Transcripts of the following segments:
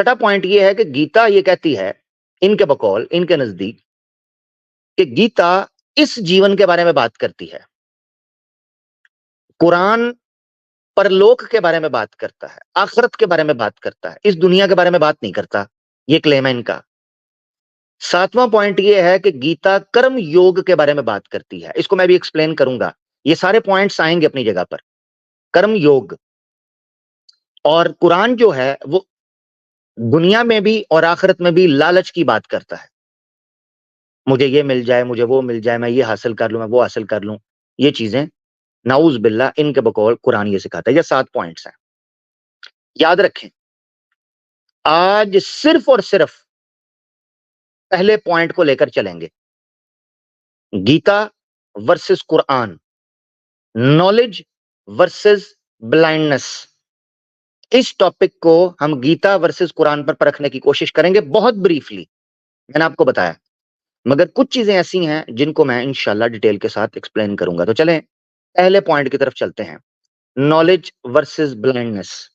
छठा पॉइंट ये है कि गीता ये कहती है, इनके बकौल, इनके नजदीक, कि गीता इस जीवन के बारे में बात करती है, कुरान परलोक के बारे में बात करता है, आखिरत के बारे में बात करता है, इस दुनिया के बारे में बात नहीं करता। ये क्लेम है इनका। सातवां पॉइंट ये है कि गीता कर्म योग के बारे में बात करती है। इसको मैं भी एक्सप्लेन करूंगा, ये सारे पॉइंट्स आएंगे अपनी जगह पर। कर्म योग और कुरान जो है वो दुनिया में भी और आखिरत में भी लालच की बात करता है। मुझे ये मिल जाए, मुझे वो मिल जाए, मैं ये हासिल कर लूं, मैं वो हासिल कर लूं, ये चीजें नाउज बिल्ला इनके बकौल कुरान ये सिखाता है। ये 7 पॉइंट्स हैं, याद रखें। आज सिर्फ और सिर्फ पहले पॉइंट को लेकर चलेंगे, Gita versus Quran, knowledge versus blindness. इस टॉपिक को हम गीता वर्सेस कुरान पर परखने की कोशिश करेंगे, बहुत ब्रीफली मैंने आपको बताया, मगर कुछ चीजें ऐसी हैं जिनको मैं इंशाल्लाह डिटेल के साथ एक्सप्लेन करूंगा। तो चलें पहले पॉइंट की तरफ चलते हैं, नॉलेज वर्सेस ब्लाइंडनेस।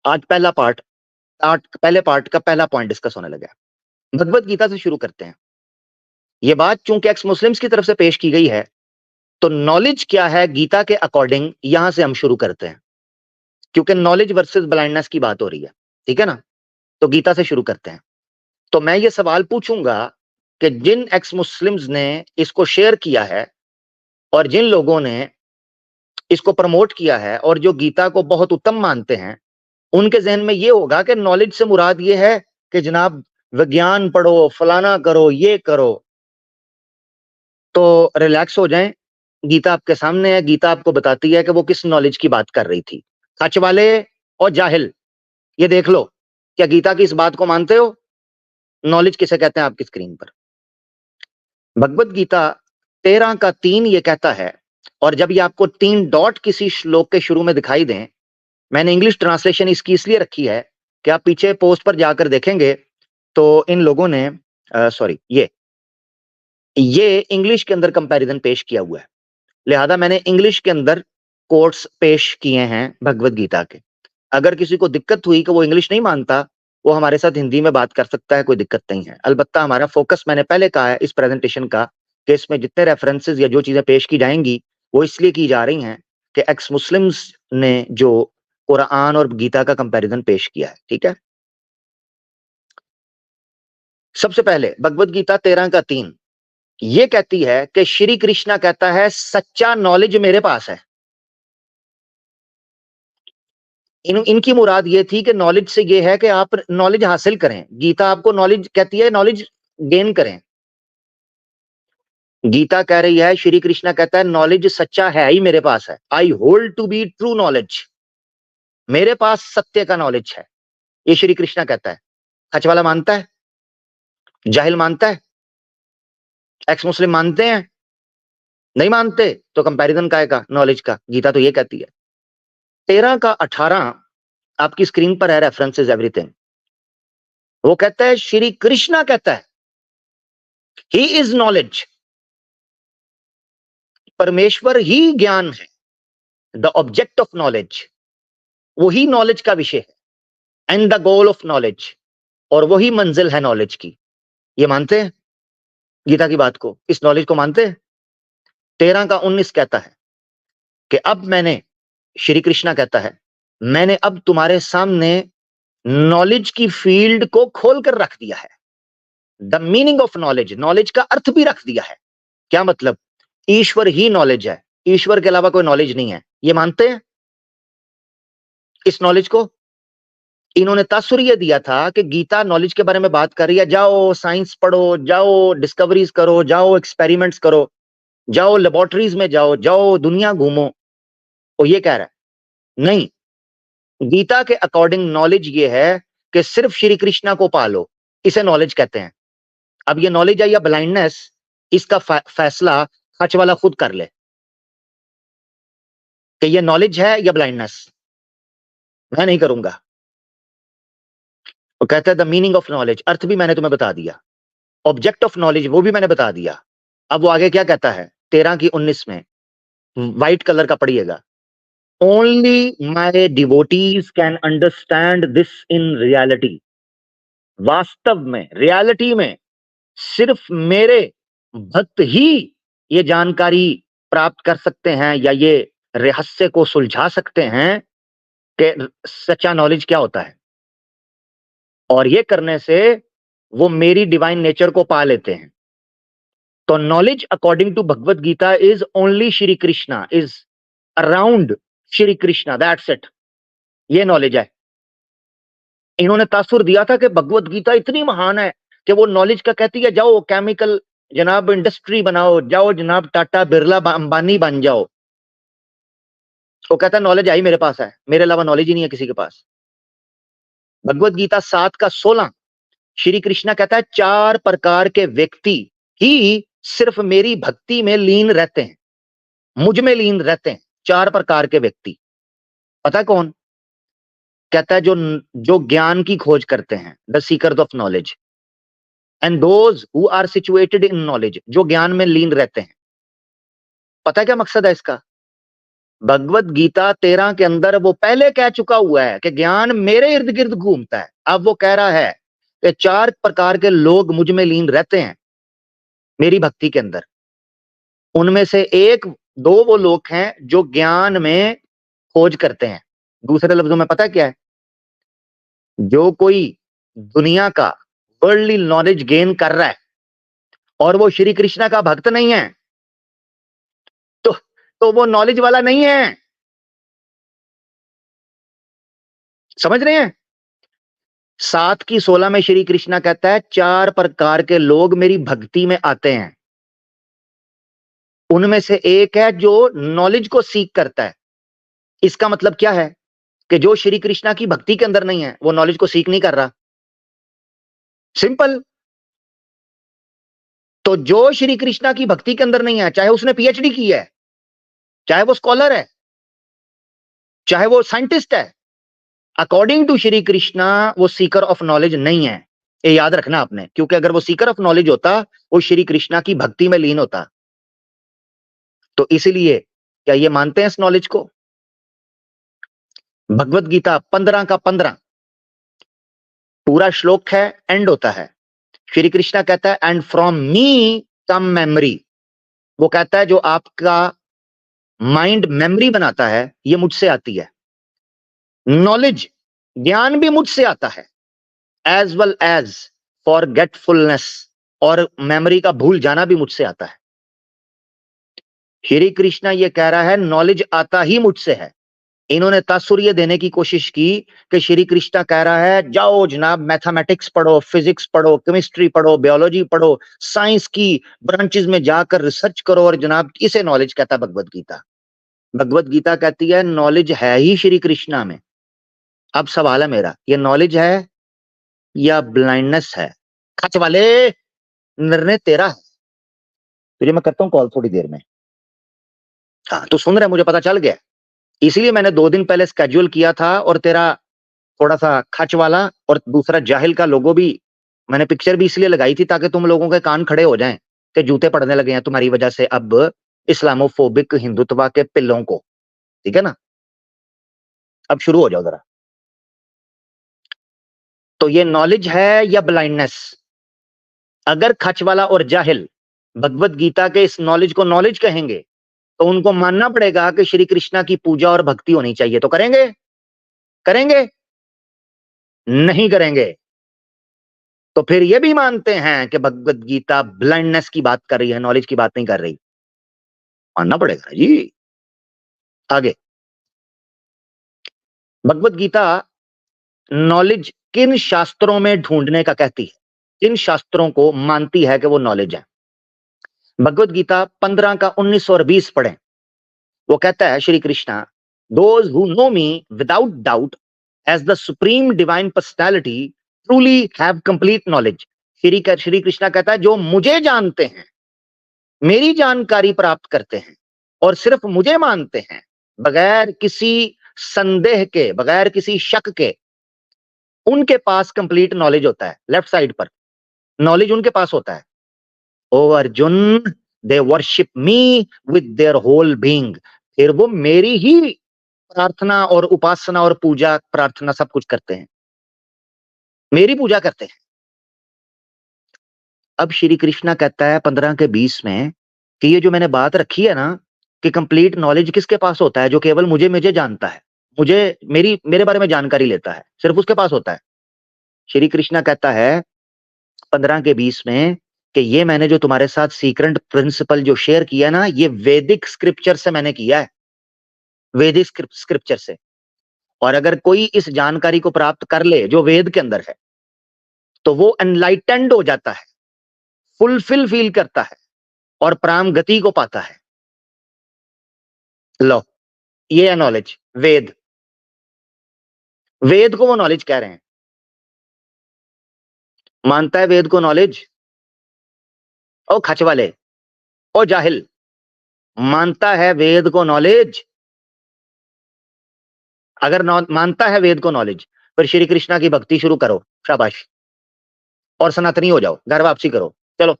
आज पहले पार्ट का पहला पॉइंट डिस्कस होने लगा है। भगवत गीता से शुरू करते हैं। यह बात चूंकि एक्स मुस्लिम्स की तरफ से पेश की गई है, तो नॉलेज क्या है गीता के अकॉर्डिंग, यहां से हम शुरू करते हैं, क्योंकि नॉलेज वर्सेस ब्लाइंडनेस की बात हो रही है, ठीक है ना। तो गीता से शुरू करते हैं। तो मैं ये सवाल पूछूंगा कि जिन एक्स मुस्लिम्स ने इसको शेयर किया है और जिन लोगों ने इसको प्रमोट किया है और जो गीता को बहुत उत्तम मानते हैं, उनके जहन में ये होगा कि नॉलेज से मुराद ये है कि जनाब विज्ञान पढ़ो, फलाना करो, ये करो। तो रिलैक्स हो जाएं, गीता आपके सामने है, गीता आपको बताती है कि वो किस नॉलेज की बात कर रही थी। सच वाले और जाहिल, ये देख लो, क्या गीता की इस बात को मानते हो? नॉलेज किसे कहते हैं आपकी स्क्रीन पर? भगवत गीता 13 का 3 ये कहता है, और जब ये आपको 3 डॉट किसी श्लोक के शुरू में दिखाई दें, मैंने इंग्लिश ट्रांसलेशन इसकी इसलिए रखी है कि आप पीछे पोस्ट पर जाकर देखेंगे तो इन लोगों ने सॉरी ये इंग्लिश के अंदर कंपैरिजन पेश किया हुआ है, लिहाजा मैंने इंग्लिश के अंदर कोट्स पेश किए हैं भगवत गीता के। अगर किसी को दिक्कत हुई कि वो इंग्लिश नहीं मानता, वो हमारे साथ हिंदी में बात कर सकता है, कोई दिक्कत नहीं है। अलबत्ता हमारा फोकस, मैंने पहले कहा है इस प्रेजेंटेशन का, कि इसमें जितने रेफरेंसेस या जो चीजें पेश की जाएंगी वो इसलिए की जा रही हैं कि एक्स मुस्लिम्स ने जो कुरान और गीता का कंपैरिजन पेश किया है, ठीक है। सबसे पहले भगवत गीता 13 का 3 ये कहती है कि श्री कृष्णा कहता है सच्चा नॉलेज मेरे पास है। इनकी मुराद ये थी कि नॉलेज से ये है कि आप नॉलेज हासिल करें। गीता आपको नॉलेज कहती है, नॉलेज गेन करें। गीता कह रही है, श्री कृष्णा कहता है नॉलेज सच्चा है ही मेरे पास है। I hold to be true knowledge, मेरे पास सत्य का नॉलेज है, ये श्री कृष्णा कहता है। सच वाला मानता है? जाहिल मानता है? एक्स मुस्लिम मानते हैं? नहीं मानते तो कंपैरिजन काय का नॉलेज का? गीता तो ये कहती है। 13 का 18 आपकी स्क्रीन पर है, रेफरेंसेस एवरीथिंग। वो कहता है, श्री कृष्णा कहता है ही इज नॉलेज, परमेश्वर ही ज्ञान है, द ऑब्जेक्ट ऑफ नॉलेज, वही नॉलेज का विषय है, and the goal of knowledge, और वही मंजिल है नॉलेज की। ये मानते हैं गीता की बात को, इस नॉलेज को मानते हैं? 13 का 19 कहता है कि अब मैंने, श्री कृष्णा कहता है, मैंने अब तुम्हारे सामने नॉलेज की फील्ड को खोलकर रख दिया है। The meaning of knowledge, knowledge का अर्थ भी रख दिया है। क्या मतलब? ईश्वर ही नॉलेज है, ईश्वर के अलावा कोई नॉलेज नहीं है। ये मानते हैं इस नॉलेज को? इन्होंने तासुर्य दिया था कि गीता नॉलेज के बारे में बात कर रही है, जाओ साइंस पढ़ो, जाओ डिस्कवरीज करो, जाओ एक्सपेरिमेंट्स करो, जाओ लेबोरेटरीज में जाओ, जाओ दुनिया घूमो। और ये कह रहा है नहीं, गीता के अकॉर्डिंग नॉलेज ये है कि सिर्फ श्री कृष्णा को पालो, इसे नॉलेज कहते हैं। अब ये नॉलेज है या ब्लाइंडनेस, इसका फैसला सच वाला खुद कर ले कि ये नॉलेज है या ब्लाइंडनेस। मैं नहीं करूंगा। वो कहता है द मीनिंग ऑफ नॉलेज, अर्थ भी मैंने तुम्हें बता दिया, ऑब्जेक्ट ऑफ नॉलेज वो भी मैंने बता दिया। अब वो आगे क्या कहता है 13 की 19 में, व्हाइट कलर का पढ़िएगा। Only my devotees can understand this in reality. वास्तव में, रियलिटी में सिर्फ मेरे भक्त ही ये जानकारी प्राप्त कर सकते हैं या ये रहस्य को सुलझा सकते हैं कि सच्चा नॉलेज क्या होता है। और ये करने से वो मेरी डिवाइन नेचर को पा लेते हैं। तो knowledge according to Bhagavad Gita is only Shri Krishna, is around Shri Krishna, that's it. ये नॉलेज है। इन्होंने तासुर दिया था कि भगवत गीता इतनी महान है कि वो नॉलेज का कहती है जाओ केमिकल जनाब इंडस्ट्री बनाओ, जाओ जनाब टाटा बिरला अंबानी बन जाओ। वो कहता है नॉलेज आई मेरे पास है, मेरे अलावा नॉलेज ही नहीं है किसी के पास। भगवत गीता 7:16 श्री कृष्णा कहता है 4 प्रकार के व्यक्ति ही सिर्फ मेरी भक्ति में लीन रहते हैं, मुझ में लीन रहते हैं। 4 प्रकार के व्यक्ति, पता है कौन? कहता है जो ज्ञान की खोज करते हैं, the seekers of knowledge, and those who are situated in knowledge, जो ज्ञान में लीन रहते हैं। पता है क्या मकसद है इसका? भगवत गीता 13 के अंदर वो पहले कह चुका हुआ है कि ज्ञान मेरे इर्द गिर्द घूमता है। अब वो कह रहा है कि 4 प्रकार के लोग मुझ में लीन रहते हैं मेरी भक्ति के अंदर। उनमें से 1-2 वो लोग हैं जो ज्ञान में खोज करते हैं। दूसरे लफ्जों में पता क्या है? जो कोई दुनिया का वर्ल्डली नॉलेज गेन कर रहा है और वो श्री कृष्णा का भक्त नहीं है, तो वो नॉलेज वाला नहीं है। समझ रहे हैं? 7:16 में श्री कृष्णा कहता है 4 प्रकार के लोग मेरी भक्ति में आते हैं। उनमें से एक है जो नॉलेज को सीख करता है। इसका मतलब क्या है कि जो श्री कृष्णा की भक्ति के अंदर नहीं है वो नॉलेज को सीख नहीं कर रहा। सिंपल। तो जो श्री कृष्णा की भक्ति के अंदर नहीं है, चाहे उसने पीएचडी की है, चाहे वो स्कॉलर है, चाहे वो साइंटिस्ट है, अकॉर्डिंग टू श्री कृष्णा वो सीकर ऑफ नॉलेज नहीं है। ये याद रखना आपने, क्योंकि अगर वो सीकर ऑफ नॉलेज होता वो श्री कृष्णा की भक्ति में लीन होता। तो इसलिए क्या ये मानते हैं इस नॉलेज को? भगवत गीता 15 का 15 पूरा श्लोक है, एंड होता है। श्री कृष्णा कहता है and from me come memory. वो कहता है जो आपका माइंड मेमोरी बनाता है ये मुझसे आती है। नॉलेज, ज्ञान भी मुझसे आता है, एज वेल एज फॉरगेटफुलनेस, और मेमोरी का भूल जाना भी मुझसे आता है। श्री कृष्णा ये कह रहा है नॉलेज आता ही मुझसे है। इन्होंने तात्पर्य देने की कोशिश की कि श्री कृष्णा कह रहा है जाओ जनाब मैथमेटिक्स पढ़ो, फिजिक्स पढ़ो, केमिस्ट्री पढ़ो, बायोलॉजी पढ़ो, साइंस की ब्रांचेस में जाकर रिसर्च करो, और जनाब इसे नॉलेज कहता है भगवत गीता। भगवत गीता कहती है नॉलेज है ही श्री कृष्णा में। अब सवाल है मेरा, ये नॉलेज है या ब्लाइंडनेस है? खच वाले, निर्णय तेरा है। तुझे मैं करता हूं कॉल थोड़ी देर में। हाँ तू सुन रहा है, मुझे पता चल गया, इसलिए मैंने 2 दिन पहले स्केड्यूल किया था। और तेरा थोड़ा सा खच वाला और दूसरा जाहिल का लोगो भी मैंने पिक्चर भी इसलिए लगाई थी ताकि तुम लोगों के कान खड़े हो जाएं कि जूते पड़ने लगे हैं तुम्हारी वजह से अब इस्लामोफोबिक हिंदुत्व के पिल्लों को। ठीक है ना? अब शुरू हो जाओ जरा। तो ये नॉलेज है या ब्लाइंडनेस? अगर खच वाला और जाहिल भगवत गीता के इस नॉलेज को नॉलेज कहेंगे तो उनको मानना पड़ेगा कि श्री कृष्णा की पूजा और भक्ति होनी चाहिए। तो करेंगे? करेंगे? नहीं करेंगे। तो फिर ये भी मानते हैं कि भगवत गीता ब्लाइंडनेस की बात कर रही है, नॉलेज की बात नहीं कर रही। मानना पड़ेगा जी। आगे, भगवत गीता नॉलेज किन शास्त्रों में ढूंढने का कहती है, किन शास्त्रों को मानती है कि वो नॉलेज है? भगवत गीता 15 का 19 और 20 पढ़ें। वो कहता है Shri Krishna those who know me without doubt as the supreme divine personality truly have complete knowledge. Shri Krishna कहता है जो मुझे जानते हैं, मेरी जानकारी प्राप्त करते हैं और सिर्फ मुझे मानते हैं, बगैर किसी संदेह के, बगैर किसी शक के, उनके पास कंप्लीट नॉलेज होता है। लेफ्ट साइड पर नॉलेज उनके पास होता है। ओ Arjun, they worship me with their whole being. फिर वो मेरी ही प्रार्थना और उपासना और पूजा प्रार्थना सब कुछ करते हैं, मेरी पूजा करते हैं। अब श्री कृष्णा कहता है 15 के 20 में कि ये जो मैंने बात रखी है ना कि कंप्लीट नॉलेज किसके पास होता है, जो केवल मुझे मुझे जानता है, मुझे मेरे बारे में जानकारी लेता है, सिर्फ उसके पास होता है। श्री कृष्णा कहता है 15 के 20 में कि ये मैंने जो तुम्हारे साथ सीक्रेट प्रिंसिपल जो शेयर किया ना, ये वैदिक स्क्रिप्चर से मैंने किया है, वैदिक स्क्रिप्चर से। और अगर कोई इस जानकारी को प्राप्त कर ले जो वेद के अंदर है, तो वो एनलाइटेंड हो जाता है, फुलफिल फील करता है और प्राम गति को पाता है। लो, ये है नॉलेज, वेद। वेद को वो नॉलेज कह रहे हैं। मानता है वेद को नॉलेज? ओ खच वाले, ओ जाहिल, मानता है वेद को नॉलेज? अगर मानता है वेद को नॉलेज, फिर श्री कृष्णा की भक्ति शुरू करो, शाबाश, और सनातनी हो जाओ, घर वापसी करो। चलो,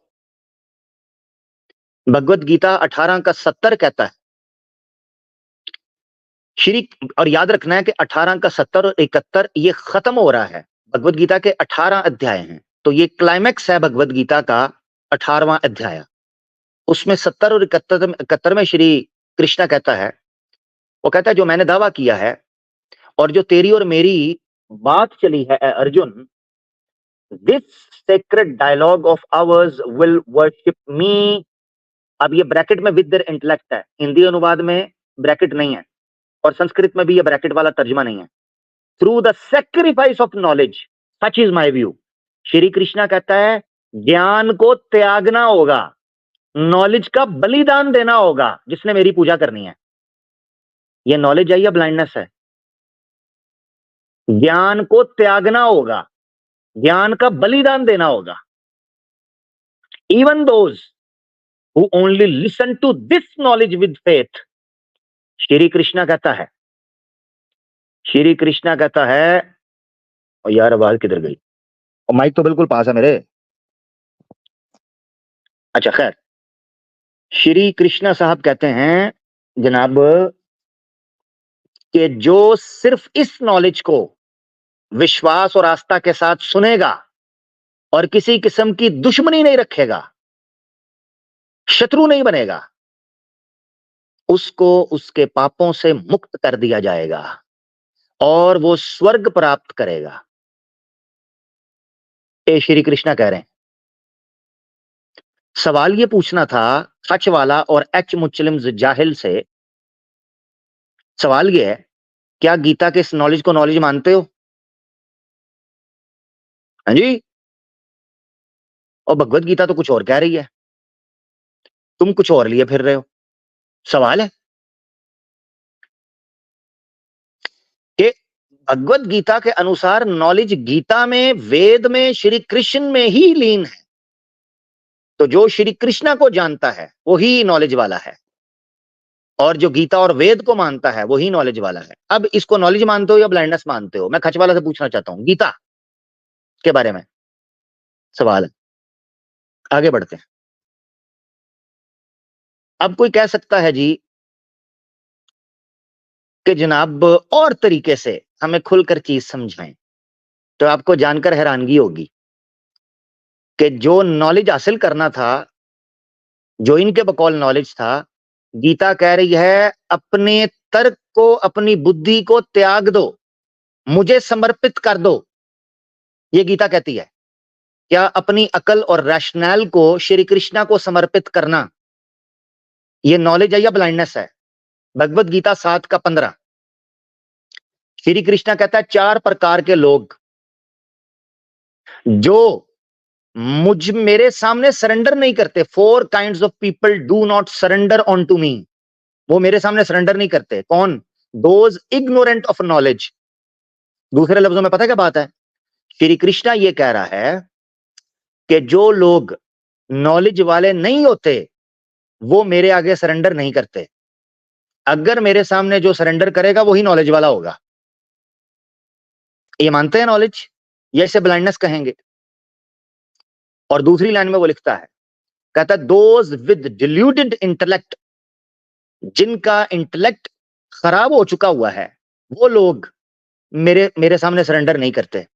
भगवत गीता 18 का 70 कहता है श्री, और याद रखना है कि 18 का 70 और 71 ये खत्म हो रहा है। भगवत गीता के 18 अध्याय हैं, तो ये क्लाइमैक्स है भगवत गीता का 18वां अध्याय। उसमें 70 और 71 में श्री कृष्णा कहता है, वो कहता है जो मैंने दावा किया है और जो तेरी और मेरी बात चली है Arjun, this sacred dialogue of ours will worship me. अब ये ब्रैकेट में विद देयर इंटेलेक्ट है, हिंदी अनुवाद में ब्रैकेट नहीं है और संस्कृत में भी ये ब्रैकेट वाला तर्जुमा नहीं है। Through the sacrifice of knowledge, such is my view. Shri Krishna कहता है ज्ञान को त्यागना होगा, नॉलेज का बलिदान देना होगा जिसने मेरी पूजा करनी है। ये नॉलेज है या ब्लाइंडनेस है? ज्ञान को त्यागना होगा, ज्ञान का बलिदान देना होगा। Even those who only listen to this knowledge with faith, Shri Krishna कहता है, श्री कृष्णा कहता है, और यार आवाज किधर गई? और माइक तो बिल्कुल पास है मेरे। अच्छा खैर, श्री कृष्णा साहब कहते हैं जनाब कि जो सिर्फ इस नॉलेज को विश्वास और आस्था के साथ सुनेगा और किसी किस्म की दुश्मनी नहीं रखेगा, शत्रु नहीं बनेगा, उसको उसके पापों से मुक्त कर दिया जाएगा और वो स्वर्ग प्राप्त करेगा। ये श्री कृष्णा कह रहे हैं। सवाल ये पूछना था सच वाला और एच मुस्लिम जाहिल से, सवाल ये है क्या गीता के इस नॉलेज को नॉलेज मानते हो? हाँ जी। और भगवत गीता तो कुछ और कह रही है, तुम कुछ और लिए फिर रहे हो। सवाल है कि भगवत गीता के अनुसार नॉलेज गीता में, वेद में, श्री कृष्ण में ही लीन है। तो जो श्री कृष्णा को जानता है वही नॉलेज वाला है, और जो गीता और वेद को मानता है वही नॉलेज वाला है। अब इसको नॉलेज मानते हो या ब्लाइंडनेस मानते हो? मैं खचवाला से पूछना चाहता हूं गीता के बारे में सवाल है। आगे बढ़ते हैं। अब कोई कह सकता है जी कि जनाब और तरीके से हमें खुलकर चीज समझाएं, तो आपको जानकर हैरानगी होगी कि जो नॉलेज हासिल करना था, जो इनके बकौल नॉलेज था, गीता कह रही है अपने तर्क को, अपनी बुद्धि को त्याग दो, मुझे समर्पित कर दो। ये गीता कहती है। क्या अपनी अकल और रैशनल को श्री कृष्णा को समर्पित करना ये नॉलेज है या ब्लाइंडनेस है? भगवत गीता 7 का 15 श्री कृष्णा कहता है 4 प्रकार के लोग जो मेरे सामने सरेंडर नहीं करते, 4 kinds of people do not surrender on to me. वो मेरे सामने सरेंडर नहीं करते। कौन? Those ignorant of knowledge. दूसरे लफ्जों में पता क्या बात है? श्री कृष्णा ये कह रहा है कि जो लोग नॉलेज वाले नहीं होते वो मेरे आगे सरेंडर नहीं करते। अगर मेरे सामने जो सरेंडर करेगा वही नॉलेज वाला होगा। ये मानते हैं नॉलेज, ये इसे ब्लाइंडनेस कहेंगे। और दूसरी लाइन में वो लिखता है, कहता है दोज विद डिल्यूटेड इंटेलेक्ट, जिनका इंटेलेक्ट खराब हो चुका हुआ है, वो लोग मेरे मेरे सामने सरेंडर नहीं करते।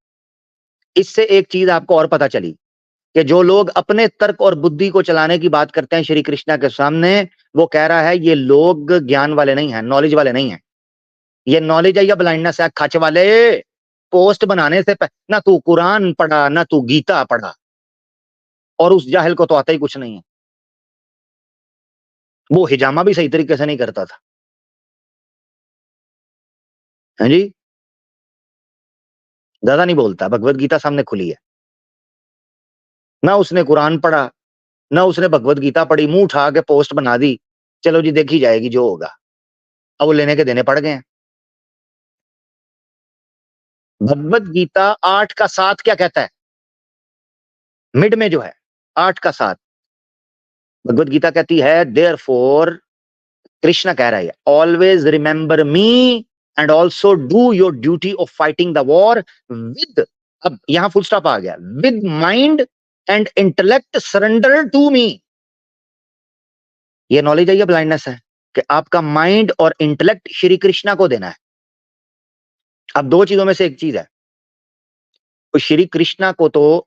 इससे एक चीज आपको और पता चली कि जो लोग अपने तर्क और बुद्धि को चलाने की बात करते हैं श्री कृष्णा के सामने, वो कह रहा है ये लोग ज्ञान वाले नहीं हैं, नॉलेज वाले नहीं हैं। ये नॉलेज है या ब्लाइंडनेस है? खच वाले, पोस्ट बनाने से ना तू कुरान पढ़ा ना तू गीता पढ़ा, और उस जाहिल को तो आता ही कुछ नहीं है। वो हिजामा भी सही तरीके से नहीं करता था। है जी, ज्यादा नहीं बोलता, भगवत गीता सामने खुली है। ना उसने कुरान पढ़ा, ना उसने भगवत गीता पढ़ी, मुंह उठा के पोस्ट बना दी, चलो जी देखी जाएगी जो होगा। अब वो लेने के देने पड़ गए हैं। भगवत गीता 8 का 7 क्या कहता है? मिड में जो है 8 का 7, भगवत गीता कहती है देयर फोर, कृष्ण कह रहा है always remember me and also do your duty of fighting the war with, अब यहां फुल स्टॉप आ गया, with mind and intellect surrender to me. ये नॉलेज है या ब्लाइंडनेस है कि आपका माइंड और इंटेलेक्ट श्री कृष्णा को देना है? अब दो चीजों में से एक चीज है, तो श्री कृष्णा को तो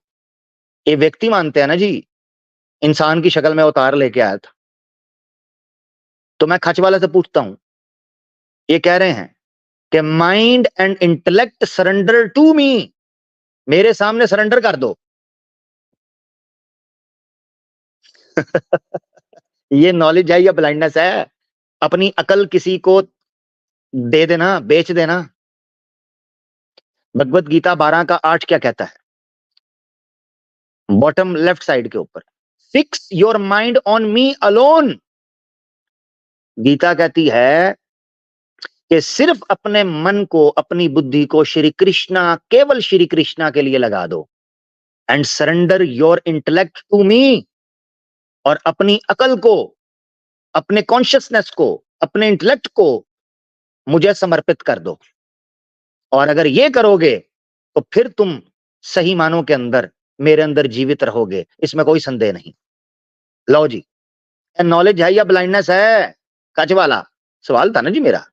ये व्यक्ति मानते हैं ना जी, इंसान की शक्ल में अवतार लेके आया था। तो मैं खच वाले से पूछता हूं, ये कह रहे हैं कि mind and intellect surrender to me, मेरे सामने सरेंडर कर दो। ये नॉलेज है या ब्लाइंडनेस है? अपनी अकल किसी को दे देना, बेच देना। भगवत गीता 12 का 8 क्या कहता है? बॉटम लेफ्ट साइड के ऊपर, fix your mind on me alone. Gita कहती है कि सिर्फ अपने मन को, अपनी बुद्धि को श्री कृष्णा, केवल श्री कृष्णा के लिए लगा दो, and surrender your intellect to me, और अपनी अकल को, अपने कॉन्शियसनेस को, अपने इंटेलेक्ट को मुझे समर्पित कर दो। और अगर ये करोगे तो फिर तुम सही मानों के अंदर मेरे अंदर जीवित रहोगे, इसमें कोई संदेह नहीं। लो जी, नॉलेज है या ब्लाइंडनेस है? कच वाला सवाल था ना जी मेरा।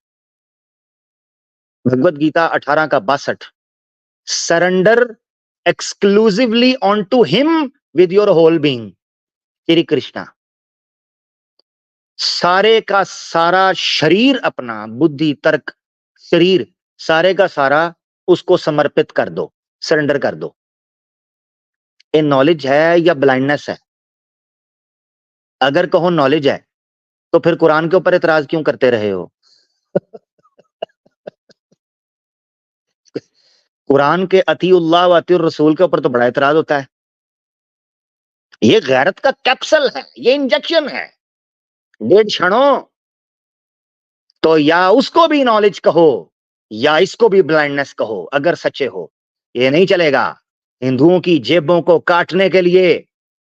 भगवत गीता 18 का 62, surrender exclusively on to him with your whole being. Shri Krishna, सारे का सारा शरीर, अपना बुद्धि तर्क शरीर, सारे का सारा उसको समर्पित कर दो, सरेंडर कर दो। ये नॉलेज है या ब्लाइंडनेस है? अगर कहो नॉलेज है तो फिर कुरान के ऊपर इतराज क्यों करते रहे हो? कुरान के अतीउल्लाह व अतीउर रसूल के ऊपर तो बड़ा इतराज होता है। ये गैरत का कैप्सूल है, ये इंजेक्शन है। 1.5 क्षणों तो या उसको भी नॉलेज कहो या इसको भी ब्लाइंडनेस कहो, अगर सच्चे हो। ये नहीं चलेगा। हिंदुओं की जेबों को काटने के लिए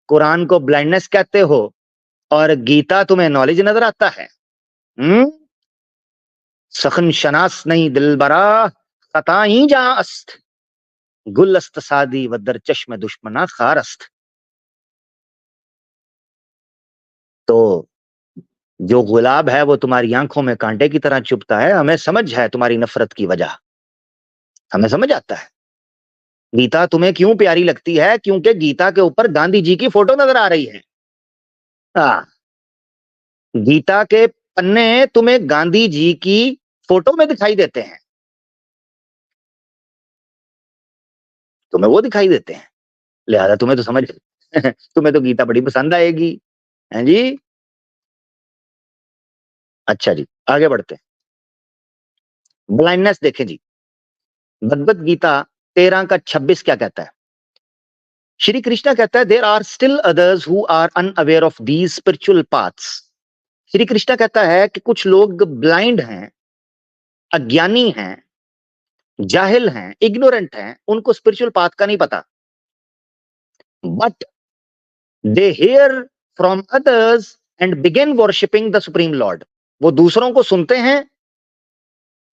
कुरान को ब्लाइंडनेस कहते हो और गीता तुम्हें नॉलेज नजर आता है। सखन शनास नहीं दिलबरा, खता ही जा अस्त, गुलस्त सादी व दर चश्म दुश्मना खारस्त। तो जो गुलाब है वो तुम्हारी आंखों में कांटे की तरह चुभता है, हमें समझ है तुम्हारी नफरत की वजह, हमें समझ आता है। गीता तुम्हें क्यों प्यारी लगती है? क्योंकि गीता के ऊपर गांधी जी की फोटो नजर आ रही है। हाँ, गीता के पन्ने तुम्हें गांधी जी की फोटो में दिखाई देते हैं, तुम्हें वो दिखाई देते हैं, लिहाजा तुम्हें तो समझ तुम्हें तो गीता बड़ी पसंद आएगी। हैं जी? अच्छा जी, आगे बढ़ते हैं। ब्लाइंडनेस देखें जी, भगवत गीता 13 का 26 क्या कहता है? श्री कृष्णा कहता है there are still others who are unaware of these spiritual paths. Shri Krishna कहता है कि कुछ लोग ब्लाइंड हैं, अज्ञानी हैं, जाहिल हैं, इग्नोरेंट हैं, उनको स्पिरिचुअल पाथ का नहीं पता। But they hear from others and begin worshipping the supreme Lord. वो दूसरों को सुनते हैं,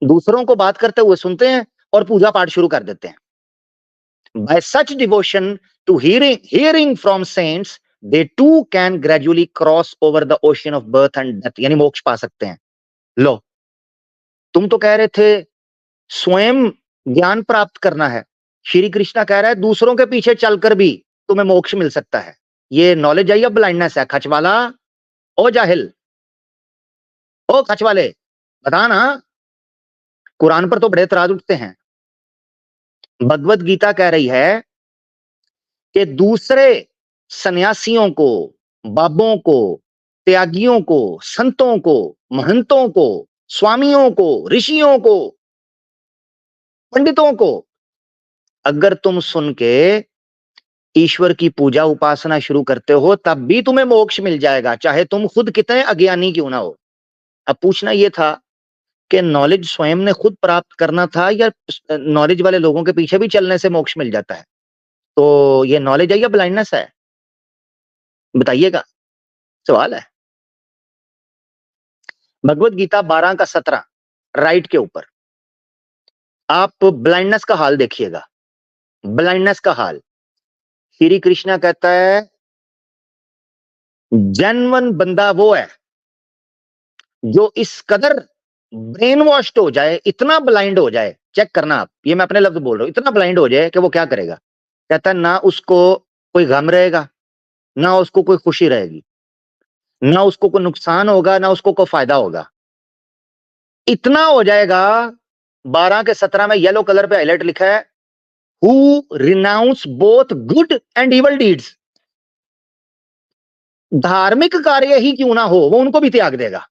दूसरों को बात करते हुए सुनते हैं और पूजा पाठ शुरू कर देते हैं। By such devotion to hearing from saints, they too can gradually cross over the ocean of birth and death, यानी मोक्ष पा सकते हैं। लो, तुम तो कह रहे थे स्वयं ज्ञान प्राप्त करना है, श्री कृष्णा कह रहा है दूसरों के पीछे चलकर भी तुम्हें मोक्ष मिल सकता है। ये नॉलेज है या ब्लाइंडनेस है? खचवाला, ओ जाहिल, ओ खचवाले, बता ना। कुरान पर तो बड़े एतराज उठते हैं। भगवत गीता कह रही है कि दूसरे सन्यासियों को, बाबों को, त्यागियों को, संतों को, महंतों को, स्वामियों को, ऋषियों को, पंडितों को अगर तुम सुन के ईश्वर की पूजा उपासना शुरू करते हो तब भी तुम्हें मोक्ष मिल जाएगा, चाहे तुम खुद कितने अज्ञानी क्यों ना हो। अब पूछना यह था कि नॉलेज स्वयं ने खुद प्राप्त करना था या नॉलेज वाले लोगों के पीछे भी चलने से मोक्ष मिल जाता है? तो ये नॉलेज है या ब्लाइंडनेस है? बताइएगा, सवाल है। भगवत गीता 12 का 17 राइट के ऊपर आप ब्लाइंडनेस का हाल देखिएगा। ब्लाइंडनेस का हाल, श्री कृष्णा कहता है जेन्युइन बंदा वो है जो इस कदर ब्रेन वॉश्ड हो जाए, इतना ब्लाइंड हो जाए, चेक करना आप, ये मैं अपने लफ्ज बोल रहा हूं, इतना ब्लाइंड हो जाए कि वो क्या करेगा। कहता है ना उसको कोई गम रहेगा, ना उसको कोई खुशी रहेगी, ना उसको कोई नुकसान होगा, ना उसको कोई फायदा होगा। इतना हो जाएगा। 12 के 17 में येलो कलर पे हाईलाइट लिखा है who renounce both good and evil deeds. धार्मिक कार्य ही क्यों ना हो वो उनको भी त्याग देगा।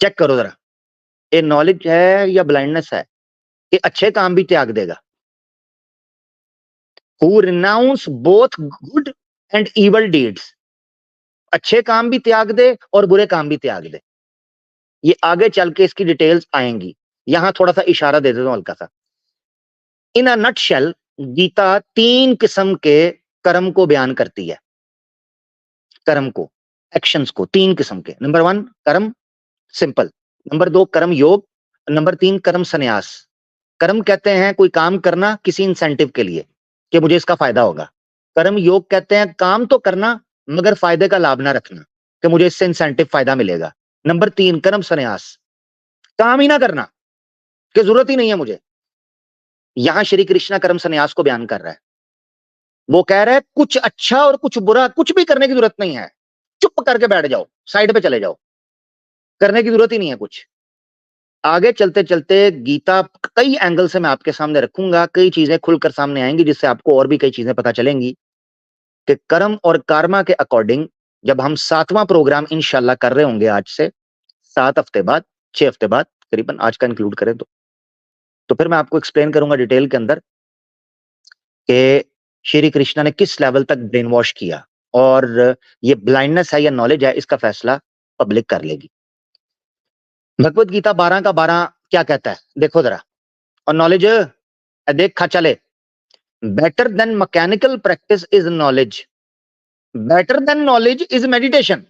चेक करो जरा, ये नॉलेज है या ब्लाइंडनेस है? ये अच्छे काम भी त्याग देगा। Who renounce both good and evil deeds, अच्छे काम भी त्याग दे और बुरे काम भी त्याग दे। ये आगे चल के इसकी डिटेल्स आएंगी, यहां थोड़ा सा इशारा दे देता हूं हल्का सा। इन अ नटशेल गीता 3 किस्म के कर्म को बयान करती है। कर्म को, एक्शंस को 3 किस्म के। नंबर 1 कर्म सिंपल, नंबर 2 कर्म योग, नंबर 3 कर्म संन्यास। कर्म कहते हैं कोई काम करना किसी इंसेंटिव के लिए कि मुझे इसका फायदा होगा। कर्म योग कहते हैं काम तो करना मगर फायदे का लाभ ना रखना कि मुझे इससे इंसेंटिव फायदा मिलेगा। नंबर 3 कर्म संन्यास, काम ही ना करना कि जरूरत ही नहीं है मुझे। यहां श्री कृष्णा कर्म संन्यास को बयान कर रहा है। वो कह रहा है कुछ अच्छा और कुछ बुरा कुछ भी करने की जरूरत नहीं है, चुप करके बैठ जाओ, साइड पे चले जाओ, करने की जरूरत ही नहीं है कुछ। आगे चलते चलते गीता कई एंगल से मैं आपके सामने रखूंगा, कई चीजें खुलकर सामने आएंगी जिससे आपको और भी कई चीजें पता चलेंगी कि कर्म और कर्मा के अकॉर्डिंग जब हम 7वां प्रोग्राम इंशाल्लाह कर रहे होंगे आज से 7 हफ्ते बाद, 6 हफ्ते बाद करीबन, आज का इंक्लूड करें तो फिर मैं आपको एक्सप्लेन करूंगा डिटेल के अंदर कि श्री कृष्णा ने किस लेवल तक ब्रेन वॉश किया और ये ब्लाइंडनेस है या नॉलेज है इसका फैसला पब्लिक कर लेगी। भगवत गीता 12 का 12 क्या कहता है देखो जरा। और नॉलेज देख खा चले, better than mechanical practice is knowledge, better than knowledge is meditation,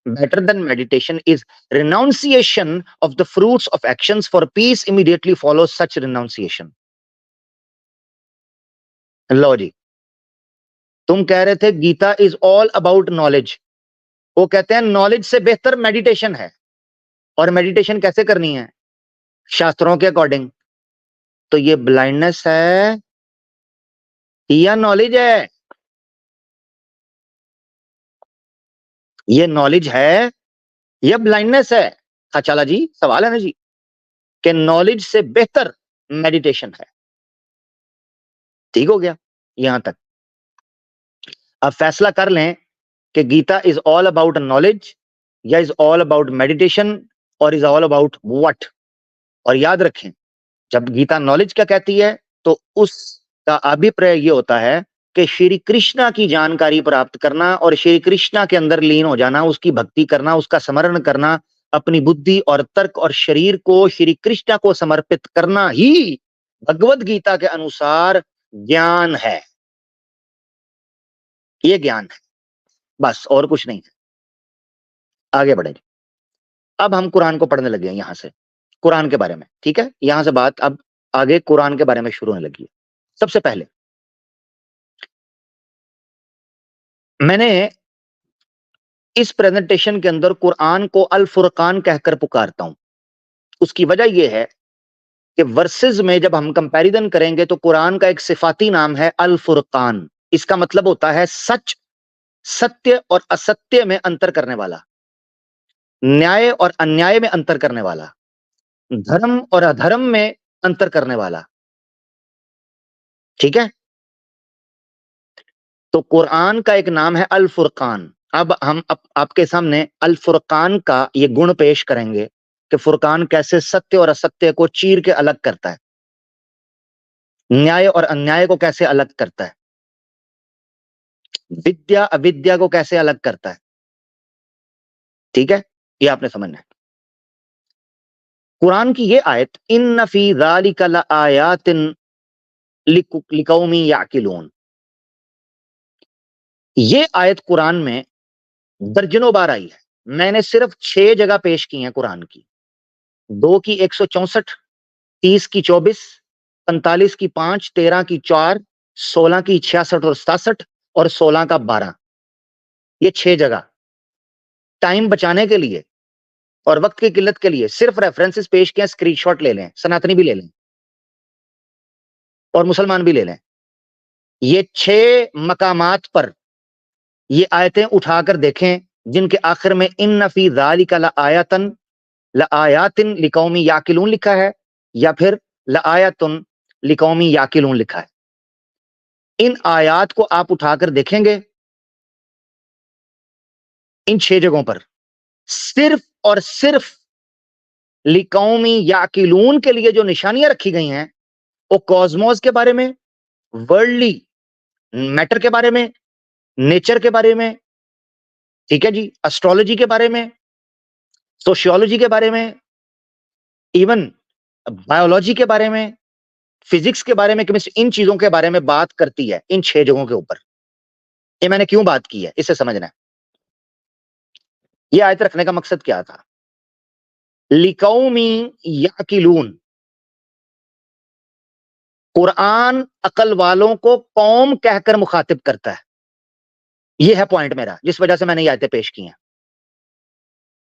better than meditation is renunciation of the fruits of actions, for peace immediately follows such renunciation। लो जी, तुम कह रहे थे Gita is all about knowledge, वो कहते हैं knowledge से बेहतर मेडिटेशन है। और मेडिटेशन कैसे करनी है? शास्त्रों के अकॉर्डिंग। तो ये ब्लाइंडनेस है या नॉलेज है? ये नॉलेज है या ब्लाइंडनेस है? अच्छा जी, सवाल है ना जी कि नॉलेज से बेहतर मेडिटेशन है। ठीक हो गया यहां तक। अब फैसला कर लें कि Gita is all about knowledge या इज ऑल अबाउट मेडिटेशन और इज ऑल अबाउट व्हाट। और याद रखें जब गीता नॉलेज क्या कहती है तो उसका अभिप्राय ये होता है कि श्री कृष्णा की जानकारी प्राप्त करना और श्री कृष्णा के अंदर लीन हो जाना, उसकी भक्ति करना, उसका स्मरण करना, अपनी बुद्धि और तर्क और शरीर को श्री कृष्णा को समर्पित करना ही भगवत गीता के अनुसार ज्ञान है। ये ज्ञान है, बस और कुछ नहीं है। आगे बढ़े। अब हम कुरान को पढ़ने लगे हैं यहां से, कुरान के बारे में। ठीक है, यहां से बात अब आगे कुरान के बारे में शुरू होने लगी है। सबसे पहले मैंने इस प्रेजेंटेशन के अंदर कुरान को अल फुरकान कहकर पुकारता हूं। उसकी वजह यह है कि वर्सेस में जब हम कंपैरिजन करेंगे तो कुरान का एक सिफाती नाम है अल फुरकान। इसका मतलब होता है सच, सत्य और असत्य में अंतर करने वाला, न्याय और अन्याय में अंतर करने वाला, धर्म और अधर्म में अंतर करने वाला। ठीक है, तो कुरान का एक नाम है अल फुरकान। अब हम आपके सामने अल फुरकान का ये गुण पेश करेंगे कि फुरकान कैसे सत्य और असत्य को चीर के अलग करता है, न्याय और अन्याय को कैसे अलग करता है, विद्या अविद्या को कैसे अलग करता है। ठीक है, ये आपने समझना है। कुरान की ये आयत इन्न फी ज़ालिका लआयातिन लिकौमी याकिलून, ये आयत कुरान में दर्जनों बार आई है। मैंने सिर्फ 6 जगह पेश की हैं कुरान की। 2 की 164, 30 की 24, 45 की 5, 13 की 4, 16 की 66 और 67 और 16 का 12। ये 6 जगह टाइम बचाने के लिए और वक्त की किल्लत के लिए सिर्फ रेफरेंसेस पेश किए, स्क्रीनशॉट ले लें, सनातनी भी ले लें और मुसलमान भी ले लें। ये 6 मकामात पर ये आयतें उठाकर देखें जिनके आखिर में इन्न फी ज़ालिका लआयातिन लिकौमी याकिलून लिखा है या फिर लआयातुन लिकौमी याकिलून लिखा है। इन आयात को आप उठाकर देखेंगे इन 6 जगहों पर सिर्फ और सिर्फ लिकौमी याकिलून के लिए जो निशानियां रखी गई हैं वो कॉस्मोस के बारे में, वर्ल्डली मैटर के बारे में, नेचर के बारे में, ठीक है जी, एस्ट्रोलॉजी के बारे में, सोशियोलॉजी के बारे में, इवन बायोलॉजी के बारे में, फिजिक्स के बारे में, केमिस्ट्री, इन चीजों के बारे में बात करती है इन 6 जगहों के ऊपर। ये मैंने क्यों बात की है इसे समझना है। ये आयत रखने का मकसद क्या था? लिकौमी याकिलून, कुरान अकल वालों को कौम कहकर मुखातिब करता है। यह है पॉइंट मेरा, जिस वजह से मैंने ये आयतें पेश की हैं।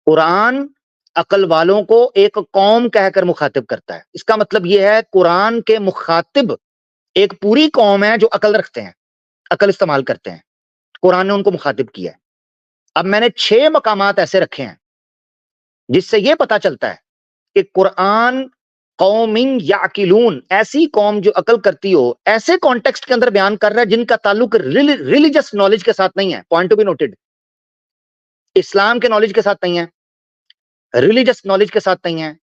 कुरान अकल वालों को एक कौम कहकर मुखातिब करता है। इसका मतलब यह है कुरान के मुखातिब एक पूरी कौम है जो अकल रखते हैं, अकल इस्तेमाल करते हैं। कुरान ने उनको मुखातिब किया है। अब मैंने 6 मकामात ऐसे रखे हैं जिससे यह पता चलता है कि कुरान कौमिन याकिलून, ऐसी कौम जो अकल करती हो, ऐसे कॉन्टेक्स्ट के अंदर बयान कर रहा है जिनका ताल्लुक रिलीजियस नॉलेज के साथ नहीं है। पॉइंट टू बी नोटेड, इस्लाम के नॉलेज के साथ नहीं है, रिलीजियस नॉलेज के साथ नहीं है,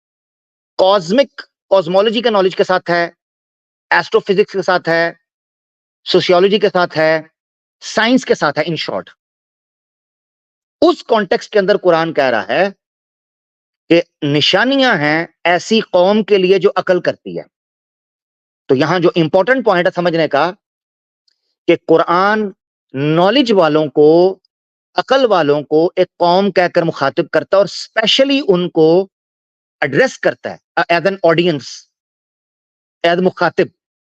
कॉस्मिक कॉस्मोलॉजी के नॉलेज के साथ है, एस्ट्रोफिजिक्स के साथ है, सोशियोलॉजी के साथ है, साइंस के साथ है। इन शॉर्ट, उस कॉन्टेक्स्ट के अंदर कुरान कह रहा है कि निशानियां हैं ऐसी कौम के लिए जो अकल करती है। तो यहां जो इंपॉर्टेंट पॉइंट है समझने का कि कुरान नॉलेज वालों को, अकल वालों को एक कौम कहकर मुखातिब करता है और स्पेशली उनको एड्रेस करता है एज एन ऑडियंस, एज मुखातिब।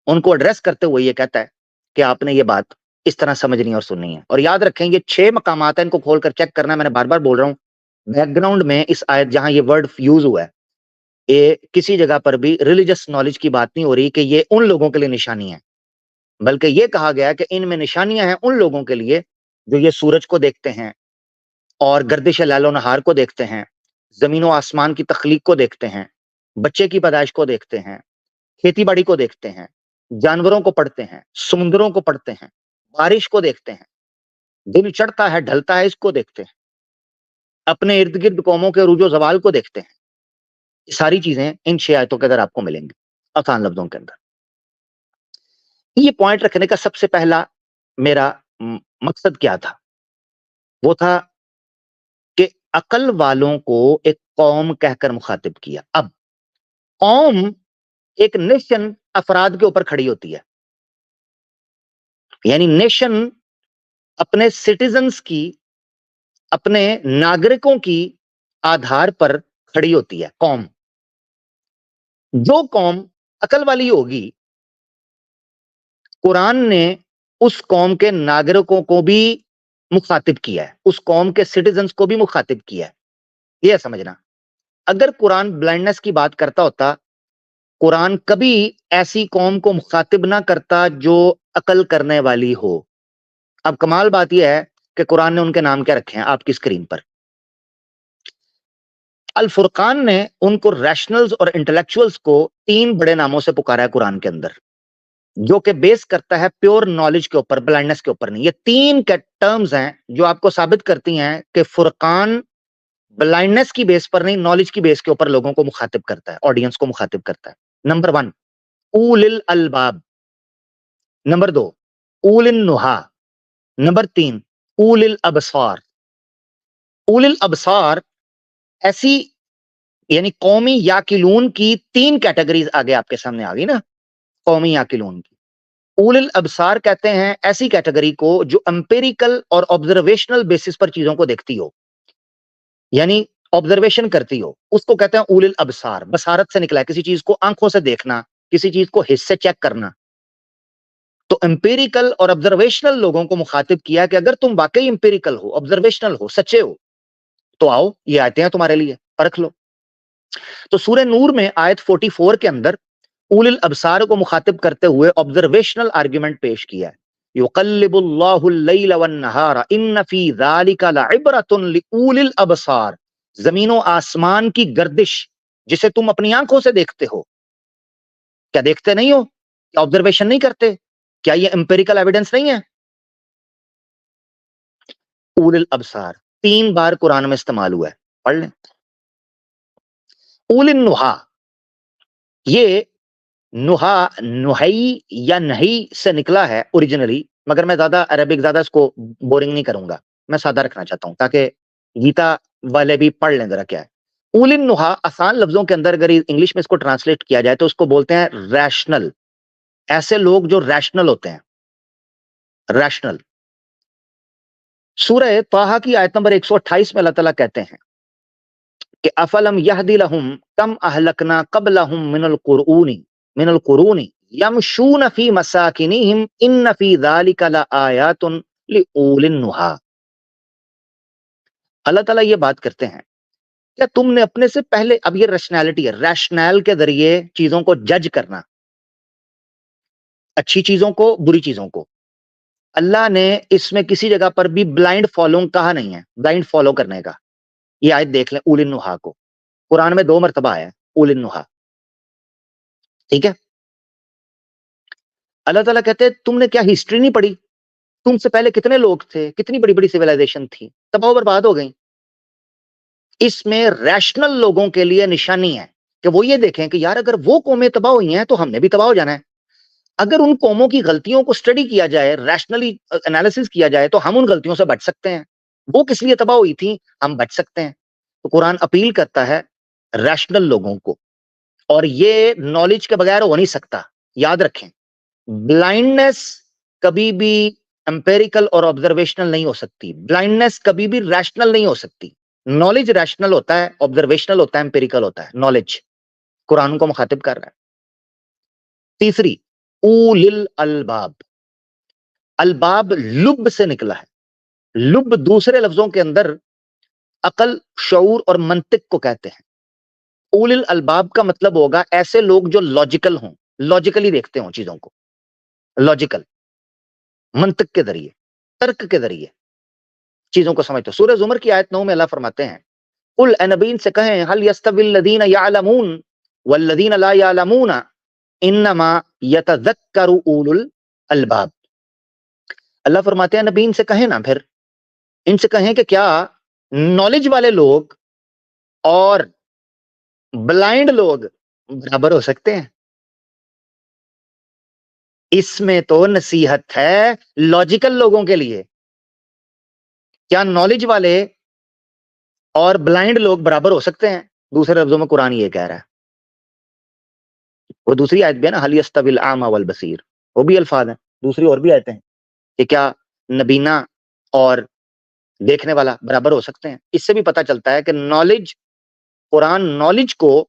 उनको एड्रेस करते हुए ये कहता है कि आपने ये बात इस तरह समझनी और सुननी है। और याद रखें ये 6 मकामात है, इनको खोलकर चेक करना। मैंने बार बार बोल रहा हूं, बैकग्राउंड में इस आयत जहां ये वर्ड यूज हुआ है, ये किसी जगह पर भी रिलीजियस नॉलेज की बात नहीं हो रही कि ये उन लोगों के लिए निशानी है, बल्कि ये कहा गया है कि इनमें निशानियां हैं उन लोगों के लिए जो ये सूरज को देखते हैं और गर्दिश लैलो नहार को देखते हैं, जमीन व आसमान की तख्लीक को देखते हैं, बच्चे की पैदाइश को देखते हैं, खेती बाड़ी को देखते हैं, जानवरों को पढ़ते हैं, समुद्रों को पढ़ते हैं, बारिश को देखते हैं, दिन चढ़ता है ढलता है इसको देखते हैं, अपने इर्द गिर्द कौमों के रूजो जवाल को देखते हैं। ये सारी चीजें इन 6 आयतों के अंदर आपको मिलेंगी आसान लफ्जों के अंदर। ये पॉइंट रखने का सबसे पहला मेरा मकसद क्या था? वो था कि अकल वालों को एक कौम कहकर मुखातिब किया। अब कौम एक नेशन अफराद के ऊपर खड़ी होती है, यानी नेशन अपने सिटीजन्स की, अपने नागरिकों की आधार पर खड़ी होती है। कौम, जो कौम अकल वाली होगी, कुरान ने उस कौम के नागरिकों को भी मुखातिब किया है, उस कौम के सिटीजन्स को भी मुखातिब किया है। ये समझना, अगर कुरान ब्लाइंडनेस की बात करता होता, कुरान कभी ऐसी कौम को मुखातिब ना करता जो अकल करने वाली हो। अब कमाल बात यह है कि कुरान ने उनके नाम क्या रखे हैं आपकी स्क्रीन पर। अल फुरकान ने उनको रैशनल्स और इंटेलेक्चुअल्स को 3 बड़े नामों से पुकारा है कुरान के अंदर, जो कि बेस करता है प्योर नॉलेज के ऊपर, ब्लाइंडनेस के ऊपर नहीं। ये 3 के टर्म्स हैं जो आपको साबित करती हैं कि फुरकान ब्लाइंडनेस की बेस पर नहीं, नॉलेज की बेस के ऊपर लोगों को मुखातिब करता है, ऑडियंस को मुखातिब करता है। Number 1 उलिल अलबाब, number 2 उलिन नुहा, number 3 उलिल अबसार। उलिल अबसार ऐसी यानी कौमी याकिलून की 3 कैटेगरीज आगे आपके सामने आ गई ना, कौमी याकिलून की। उलिल अबसार कहते हैं ऐसी कैटेगरी को जो एम्पिरिकल और ऑब्जर्वेशनल बेसिस पर चीजों को देखती हो, यानी ऑब्जर्वेशन करती हो, उसको कहते हैं उलिल अबसार। बसारत से निकला है, किसी चीज को आंखों से देखना, किसी चीज को हिस्से चेक करना। तो एम्पिरिकल और ऑब्जर्वेशनल लोगों को मुखातिब किया कि अगर तुम वाकई एम्पिरिकल हो, ऑब्जर्वेशनल हो, सच्चे हो, तो आओ, ये आयतें हैं तुम्हारे लिए, परख लो। तो सूरह नूर में आयत 44 के अंदर उलिल अबसार को मुखातिब करते हुए ऑब्जर्वेशनल आर्ग्यूमेंट पेश किया है। युक़ल्लिबुल्लाहुल लैला वन नहारा इन्न फी ज़ालिका लइब्रतुन लिउलिल अबसार। जमीन और आसमान की गर्दिश जिसे तुम अपनी आंखों से देखते हो, क्या देखते नहीं हो? क्या ऑब्जर्वेशन नहीं करते? क्या ये एम्पिरिकल एविडेंस नहीं है? उलिल अबसार 3 बार कुरान में इस्तेमाल हुआ है, पढ़ लें। उलिन नुहा, ये नुहा नुहई या नही से निकला है ओरिजिनली, मगर मैं ज्यादा अरबिक ज्यादा इसको बोरिंग नहीं करूंगा, मैं सादा रखना चाहता हूं ताकि गीता वाले भी पढ़ लें जरा क्या है। उलिन नुहा आसान लफ्जों के अंदर अगर इंग्लिश में इसको ट्रांसलेट किया जाए तो उसको बोलते हैं रैशनल। ऐसे लोग जो रैशनल होते हैं, रैशनल। सूरह ताहा की आयत नंबर 128 में अल्लाह ताला कहते हैं कि अफलम यहदी लहुम कम अहलकना कबलहुम मिनल कुरूनी यमशून फी मसाकिनिहिम इन्न फी ज़ालिका लआयातुन लिउलिन नुहा। अल्लाह ताला ये बात करते हैं, क्या तुमने अपने से पहले, अब ये रैशनैलिटी है, रैशनैल के जरिए चीजों को जज करना, अच्छी चीजों को, बुरी चीजों को। अल्लाह ने इसमें किसी जगह पर भी ब्लाइंड फॉलोइंग कहा नहीं है, ब्लाइंड फॉलो करने का। ये आयत देख लें उलिन नुहा को, कुरान में 2 मरतबा आया है उलिन नुहा, ठीक है। अल्लाह ताला कहते हैं तुमने क्या हिस्ट्री नहीं पढ़ी? तुमसे पहले कितने लोग थे, कितनी बड़ी बड़ी सिविलाइजेशन थी, तबाह बर्बाद हो गई। इसमें रैशनल लोगों के लिए निशानी है कि वो ये देखें कि यार अगर वो कौमें तबाह हुई हैं तो हमने भी तबाह हो जाना है। अगर उन कौमों की गलतियों को स्टडी किया जाए, रैशनली एनालिसिस किया जाए, तो हम उन गलतियों से बच सकते हैं। वो किस लिए तबाह हुई थी, हम बच सकते हैं। तो कुरान अपील करता है रैशनल लोगों को, और ये नॉलेज के बगैर हो नहीं सकता। याद रखें, ब्लाइंडनेस कभी भी एम्पेरिकल और ऑब्जर्वेशनल नहीं हो सकती, ब्लाइंडनेस कभी भी रैशनल नहीं हो सकती। नॉलेज रैशनल होता है, ऑब्जर्वेशनल होता है, एम्पेरिकल होता है। नॉलेज कुरान को मुखातिब कर रहा है। तीसरी उलिल अलबाब, अलबाब लुब से निकला है। लुब दूसरे लफ्जों के अंदर अकल, शऊर और मंतिक को कहते हैं। उलिल अलबाब का मतलब होगा ऐसे लोग जो लॉजिकल हों, लॉजिकली देखते हों चीजों को, लॉजिकल, मंतिक के जरिए, तर्क के जरिए चीजों को समझते हो। सूरह जुमर की आयत 9 में अल्लाह फरमाते हैं, कुल ए नबीन से कहें हल यस्तविल लदीन यालमून वल्लदीन ला यालमून इन्नमा यतज़क्करु उलुल अलबाब। अल्लाह फरमाते हैं नबी इनसे कहें ना, फिर इनसे कहें कि क्या नॉलेज वाले लोग और ब्लाइंड लोग बराबर हो सकते हैं? इसमें तो नसीहत है लॉजिकल लोगों के लिए। क्या नॉलेज वाले और ब्लाइंड लोग बराबर हो सकते हैं? दूसरे लफ्जों में कुरान ये कह रहा है। वो दूसरी आयत भी है ना, हल यस्तविल आमा वल बसीर, वो भी अल्फाज हैं। दूसरी और भी आयतें हैं कि क्या नबीना और देखने वाला बराबर हो सकते हैं? इससे भी पता चलता है कि नॉलेज, कुरान नॉलेज को,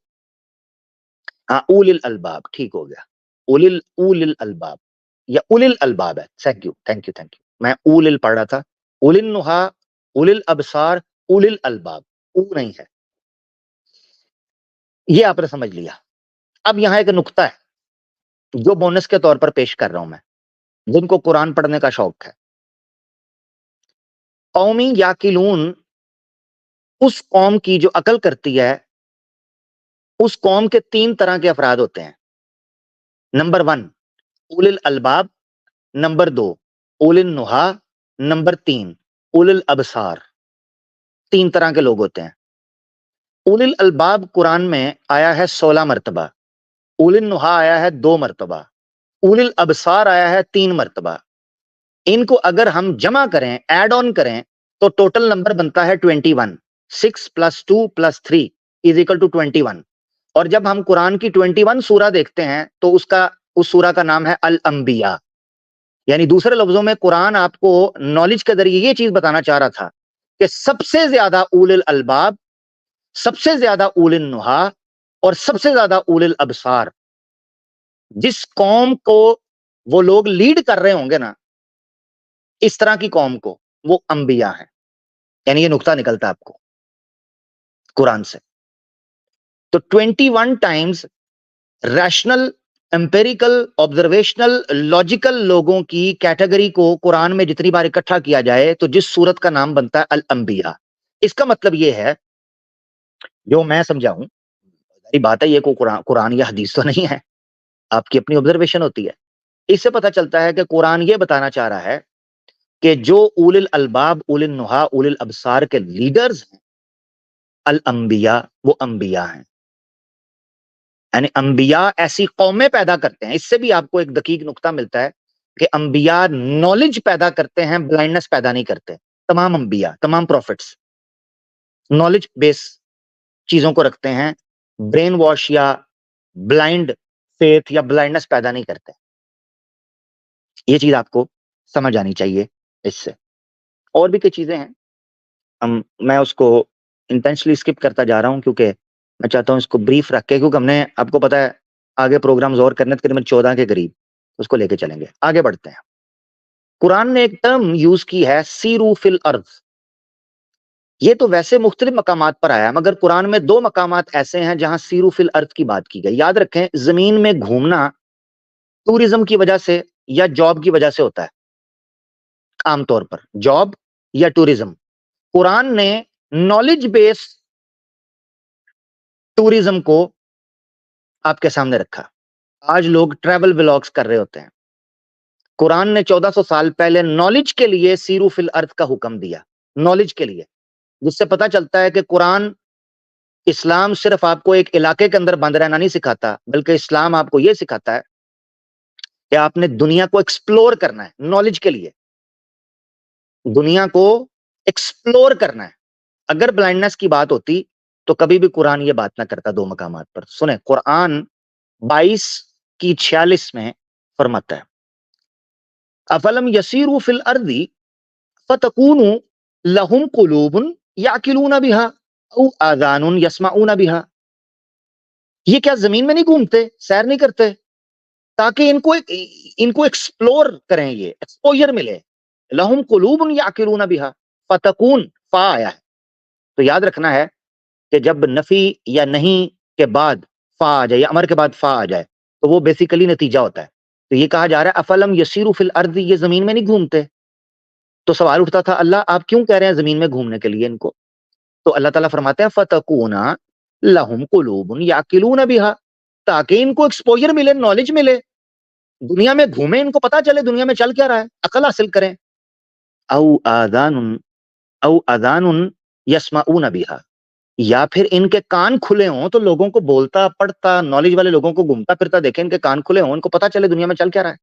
हाँ उलिल अलबाब, ठीक हो गया, उलिल उलिल अलबाब या उलिल अलबाब है। Thank you thank you thank you, मैं उलिल पढ़ रहा था, उलिन नुहा, उलिल अबसार, उलिल अलबाब, ऊ नहीं है। ये आपने समझ लिया। अब यहां एक नुक्ता है जो बोनस के तौर पर पेश कर रहा हूं मैं, जिनको कुरान पढ़ने का शौक है। कौमी याकिलून उस कौम की जो अकल करती है, उस कौम के 3 तरह के अफराद होते हैं। Number 1 उलिल अलबाब, number 2 उलिल नुहा, number 3 उलिल अबसार। 3 तरह के लोग होते हैं। उलिल अलबाब कुरान में आया है 16 मरतबा, उलिल नुहा आया है 2 मरतबा, उलिल अबसार आया है 3 मरतबा। इनको अगर हम जमा करें, ऐड ऑन करें, तो टोटल नंबर बनता है 21। 6 + 2 + 3 = 21। और जब हम कुरान की 21 सूरा देखते हैं तो उस सूरा का नाम है अल अंबिया। यानी दूसरे लफ्जों में कुरान आपको नॉलेज के जरिए ये चीज बताना चाह रहा था कि सबसे ज्यादा उलिल अलबाब, सबसे ज्यादा उलिल नुहा और सबसे ज्यादा उलिल अबसार जिस कौम को वो लोग लीड कर रहे होंगे ना, इस तरह की कौम को, वो अंबिया है। यानी ये नुक्ता निकलता है आपको कुरान से। तो 21 times rational, empirical, observational, logical लोगों की कैटेगरी को कुरान में जितनी बार इकट्ठा किया जाए तो जिस सूरत का नाम बनता है अल अंबिया। इसका मतलब ये है, जो मैं समझाऊं, बात है ये को कुरान या हदीस तो नहीं है, आपकी अपनी ऑब्जर्वेशन होती है। इससे पता चलता है कि कुरान ये बताना चाह रहा है कि जो उलिल अलबाब, उलिल नुहा, उलिल अबसार के लीडर्स हैं, अल अंबिया, वो अंबिया हैं। यानी अंबिया ऐसी कौमें पैदा करते हैं। इससे भी आपको एक दकीक नुक्ता मिलता है कि अंबिया नॉलेज पैदा करते हैं, ब्लाइंडनेस पैदा नहीं करते। तमाम अंबिया, तमाम प्रॉफिट्स नॉलेज बेस चीजों को रखते हैं, ब्रेन वॉश या ब्लाइंड फेथ या ब्लाइंडनेस पैदा नहीं करते। ये चीज आपको समझ आनी चाहिए। इससे और भी कई चीजें हैं, मैं उसको इंटेंशनली स्किप करता जा रहा हूं क्योंकि मैं चाहता हूं इसको ब्रीफ रख के, क्योंकि हमने, आपको पता है, आगे प्रोग्राम्स और करने तकरीबन 14 के करीब, उसको लेके चलेंगे। आगे बढ़ते हैं। कुरान ने एक टर्म यूज की है, सीरू फिल अर्द। ये तो वैसे मुख्तलिफ मकामात पर आया है, मगर कुरान में 2 मकामात ऐसे हैं जहां सीरू फिल अर्द की बात की गई। याद रखें, जमीन में घूमना टूरिज्म की वजह से या जॉब की वजह से होता है। आमतौर पर जॉब या टूरिज्म। कुरान ने नॉलेज बेस टूरिज्म को आपके सामने रखा। आज लोग ट्रैवल व्लॉग्स कर रहे होते हैं। कुरान ने 1400 साल पहले नॉलेज के लिए सीरू फिल अर्थ का हुक्म दिया, नॉलेज के लिए। जिससे पता चलता है कि कुरान, इस्लाम सिर्फ आपको एक इलाके के अंदर बंद रहना नहीं सिखाता, बल्कि इस्लाम आपको यह सिखाता है कि आपने दुनिया को एक्सप्लोर करना है। नॉलेज के लिए दुनिया को एक्सप्लोर करना है। अगर ब्लाइंडनेस की बात होती तो कभी भी कुरान ये बात ना करता। 2 मकामात पर सुने, कुरान 22 की 46 में फरमाता है, अफलम यसीरू फिल अर्दी फतकूनु लहुम कुलूबुन याकिलूना बिहा औ आज़ानुन यस्माऊना बिहा। ये क्या जमीन में नहीं घूमते, सैर नहीं करते, ताकि इनको एक्सप्लोर करें, ये एक्सपोजर मिले। लहुम कुलूबुन याकिलूना बिहा, फतकून फा आया है। तो याद रखना है कि जब नफी या नहीं के बाद फा आ जाए या अमर के बाद फा आ जाए तो वो बेसिकली नतीजा होता है। तो ये कहा जा रहा है अफलम यसीरू फिल अर्द, ये जमीन में नहीं घूमते। तो सवाल उठता था, अल्लाह आप क्यों कह रहे हैं जमीन में घूमने के लिए इनको? तो अल्लाह ताला फरमाते हैं फतकूना लहुम कुलूबुन याकिलूना बिहा, ताकि इनको एक्सपोजर मिले, नॉलेज मिले, दुनिया में घूमे, इनको पता चले दुनिया में चल क्या रहा है, अकल हासिल करें। औ आदानुन यस्माऊना बिहा, या फिर इनके कान खुले हों तो लोगों को बोलता पढ़ता, नॉलेज वाले लोगों को घूमता फिरता देखें, इनके कान खुले हों, इनको पता चले दुनिया में चल क्या रहा है।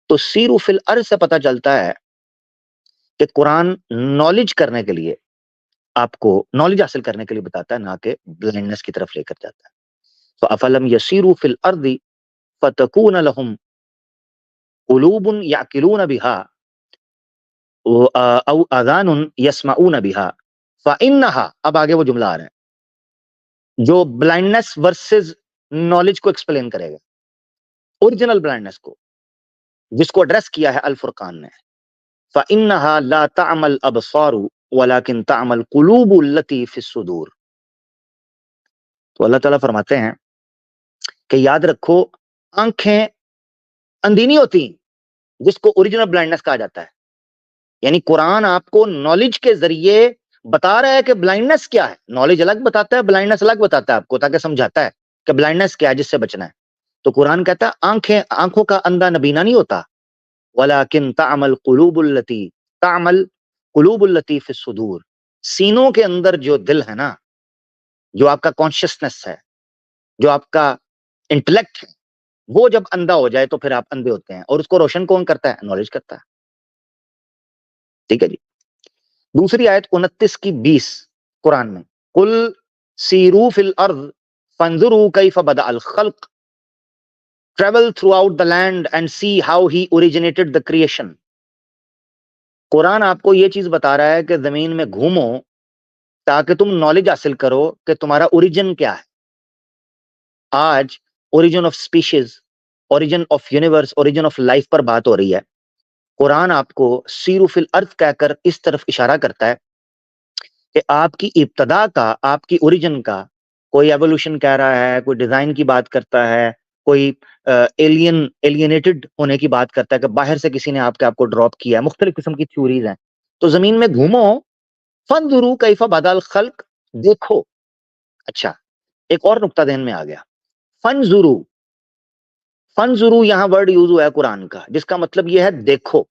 तो सीरू फिल अर्ज से पता चलता है कि कुरान नॉलेज करने के लिए, आपको नॉलेज हासिल करने के लिए बताता है, ना कि ब्लाइंडनेस की तरफ लेकर जाता है। तो अफलम यसीरू फिल अर्दी फतकून लहुम कुलूबुन याकिलून बिहा औ आज़ानुन यस्माऊन बिहा फ़इन्नहा। अब आगे वो जुमला आ रहा है जो ब्लाइंडनेस वर्सेस नॉलेज को एक्सप्लेन करेगा, ओरिजिनल ब्लाइंडनेस को, जिसको एड्रेस किया है अल फुरकान ने। फ़इन्नहा ला तअमल अबसारु वलाकिन तअमल कुलूबुल लती फिस सुदूर। तो अल्लाह ताला फरमाते हैं कि याद रखो, आंखें अंधी नहीं होती, जिसको ओरिजिनल ब्लाइंडनेस कहा जाता है। यानी कुरान आपको नॉलेज के जरिए बता रहा है कि ब्लाइंडनेस क्या है। नॉलेज अलग बताता है, ब्लाइंडनेस अलग बताता है आपको, ताकि समझाता है कि ब्लाइंडनेस क्या है, जिससे बचना है। तो कुरान कहता है आंखों का अंधा नबीना नहीं होता, वलाकिन तामल कुलूबुल लती फिस सुदूर। सीनों के अंदर जो दिल है ना, जो आपका कॉन्शियसनेस है, जो आपका इंटेलेक्ट है, वो जब अंधा हो जाए तो फिर आप अंधे होते हैं, और उसको रोशन कौन करता है? नॉलेज करता है। ठीक है जी। दूसरी आयत 29 की 20 कुरान में, कुल सीरू फिल अर्द फंजुरू कैफ बदा अल खल्क, travel throughout the land and see how he originated the creation. Quran आपको यह चीज बता रहा है कि जमीन में घूमो ताकि तुम नॉलेज हासिल करो कि तुम्हारा ओरिजिन क्या है। आज origin of species, origin of universe, origin of life पर बात हो रही है। कुरान आपको सीरू फिल अर्थ कहकर इस तरफ इशारा करता है कि आपकी इब्तदा का, आपकी ओरिजिन का, कोई एवोल्यूशन कह रहा है, कोई डिजाइन की बात करता है, कोई एलियनेटेड होने की बात करता है कि बाहर से किसी ने आपको ड्रॉप किया है। मुख्तलिफ किस्म की थ्योरीज हैं। तो जमीन में घूमो, फंजुरू कैफा बदल खल्क, देखो। अच्छा, एक और नुक्ता ध्यान में आ गया। फंजुरू, फंजुरू यहां वर्ड यूज हुआ है कुरान का, जिसका मतलब यह है देखो।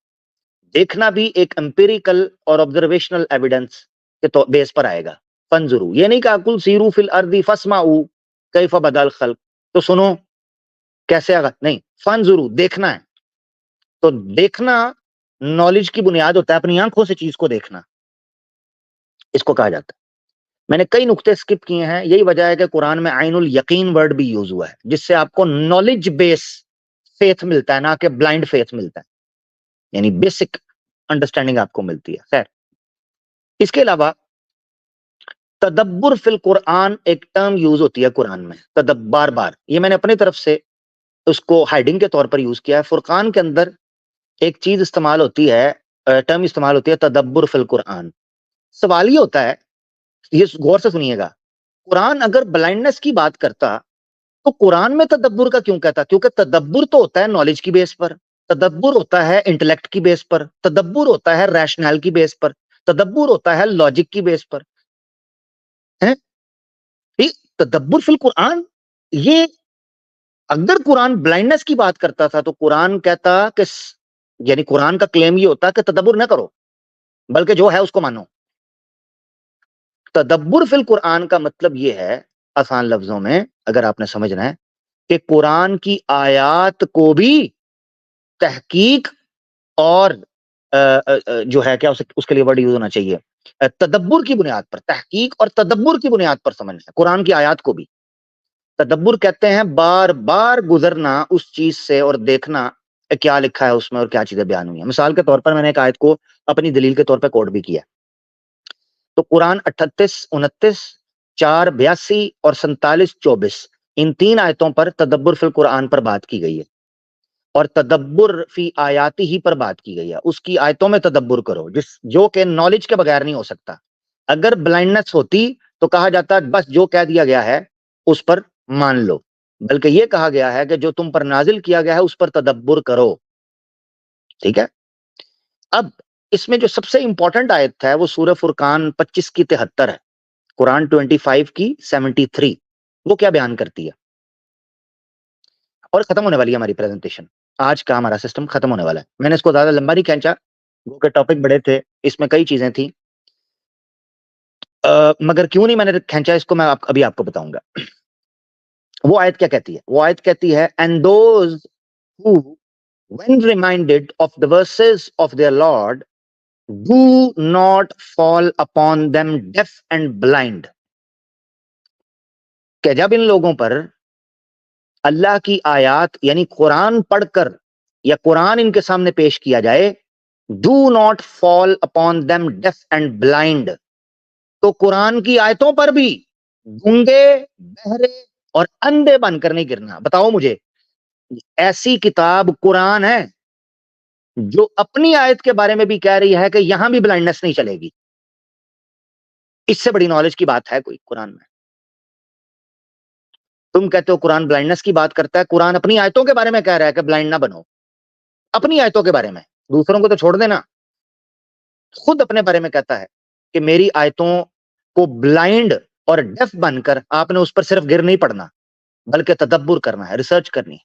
देखना भी एक एम्पिरिकल और ऑब्जर्वेशनल एविडेंस के तो बेस पर आएगा। फंजुरू, ये नहीं कहा कुल सीरू फिल अर्दी फस्माऊ कैफा बदल खल्क, तो सुनो कैसे आगा, नहीं, फंजुरू देखना है। तो देखना नॉलेज की बुनियाद होता है, अपनी आंखों से चीज को देखना, इसको कहा जाता है। मैंने कई नुक्ते स्किप किए हैं, यही वजह है कि कुरान में आइनुल यकीन वर्ड भी यूज हुआ है, जिससे आपको नॉलेज बेस फेथ मिलता है, ना कि ब्लाइंड फेथ मिलता है। यानी बेसिक अंडरस्टैंडिंग आपको मिलती है। खैर, इसके अलावा तदब्बुर फिल कुरान एक टर्म यूज होती है कुरान में, बार बार। ये मैंने अपनी तरफ से उसको हाइडिंग के तौर पर यूज किया है। फुरकान के अंदर एक चीज इस्तेमाल होती है, टर्म इस्तेमाल होती है तदब्बुर फिल कुरान। सवाल ये होता है, ये गौर से सुनिएगा, कुरान अगर ब्लाइंडनेस की बात करता तो कुरान में तदब्बुर का क्यों कहता? क्योंकि तदब्बुर तो होता है नॉलेज की बेस पर, तदब्बुर होता है इंटेलेक्ट की बेस पर, तदब्बुर होता है रैशनल की बेस पर, तदब्बुर होता है लॉजिक की बेस पर है। ये तदब्बुर फिल कुरान, ये अगर कुरान ब्लाइंडनेस की बात करता था तो कुरान कहता कि यानी कुरान का क्लेम ये होता कि तदब्बुर ना करो, बल्कि जो है उसको मानो। तदब्बुर फिल कुरान का मतलब ये है, आसान लफ्जों में अगर आपने समझना है, कि कुरान की आयात को भी तहकीक और जो है क्या उसके लिए वर्ड यूज होना चाहिए, तदब्बुर की बुनियाद पर, तहकीक और तदब्बुर की बुनियाद पर समझना है। कुरान की आयात को भी तदब्बुर कहते हैं, बार बार गुजरना उस चीज से और देखना क्या लिखा है उसमें और क्या चीजें बयान हुई है। मिसाल के तौर पर मैंने एक आयत को अपनी दलील के तौर पर कोट भी किया। तो कुरान 38, 29, 4, 82 और 47, 24, इन तीन आयतों पर तदब्बुर फिल कुरान पर बात की गई है, और तदब्बुर फी आयाती ही पर बात की गई है। उसकी आयतों में तदब्बुर करो, जो कि नॉलेज के बगैर नहीं हो सकता। अगर ब्लाइंडनेस होती तो कहा जाता बस जो कह दिया गया है उस पर मान लो, बल्कि यह कहा गया है कि जो तुम पर नाजिल किया गया है उस पर तदब्बुर करो। ठीक है। अब इसमें जो सबसे इंपॉर्टेंट आयत है वो सूरह फुरकान 25 की 73 है, कुरान 25 की 73। वो क्या बयान करती है? और खत्म होने वाली है हमारी प्रेजेंटेशन, आज का हमारा सिस्टम खत्म होने वाला है। मैंने इसको ज्यादा लंबा नहीं खींचा, क्योंकि टॉपिक बड़े थे, इसमें कई चीजें थी। मगर क्यों नहीं मैंने खींचा इसको, मैं अभी आपको बताऊंगा। वो आयत क्या कहती है? वो आयत कहती है, and those who when reminded of the verses of their Lord do not fall upon them deaf and blind। कि जब इन लोगों पर अल्लाह की आयात यानी कुरान पढ़कर या कुरान इनके सामने पेश किया जाए, do not fall upon them deaf and blind, तो कुरान की आयतों पर भी गूंगे, बहरे और अंधे बनकर नहीं गिरना। बताओ मुझे, ऐसी किताब कुरान है जो अपनी आयत के बारे में भी कह रही है कि यहां भी ब्लाइंडनेस नहीं चलेगी। इससे बड़ी नॉलेज की बात है कोई कुरान में? तुम कहते हो कुरान ब्लाइंडनेस की बात करता है, कुरान अपनी आयतों के बारे में कह रहा है कि ब्लाइंड ना बनो। अपनी आयतों के बारे में, दूसरों को तो छोड़ देना, खुद अपने बारे में कहता है कि मेरी आयतों को ब्लाइंड और डेफ बनकर आपने उस पर सिर्फ गिर नहीं पड़ना, बल्कि तदब्बुर करना है, रिसर्च करनी है।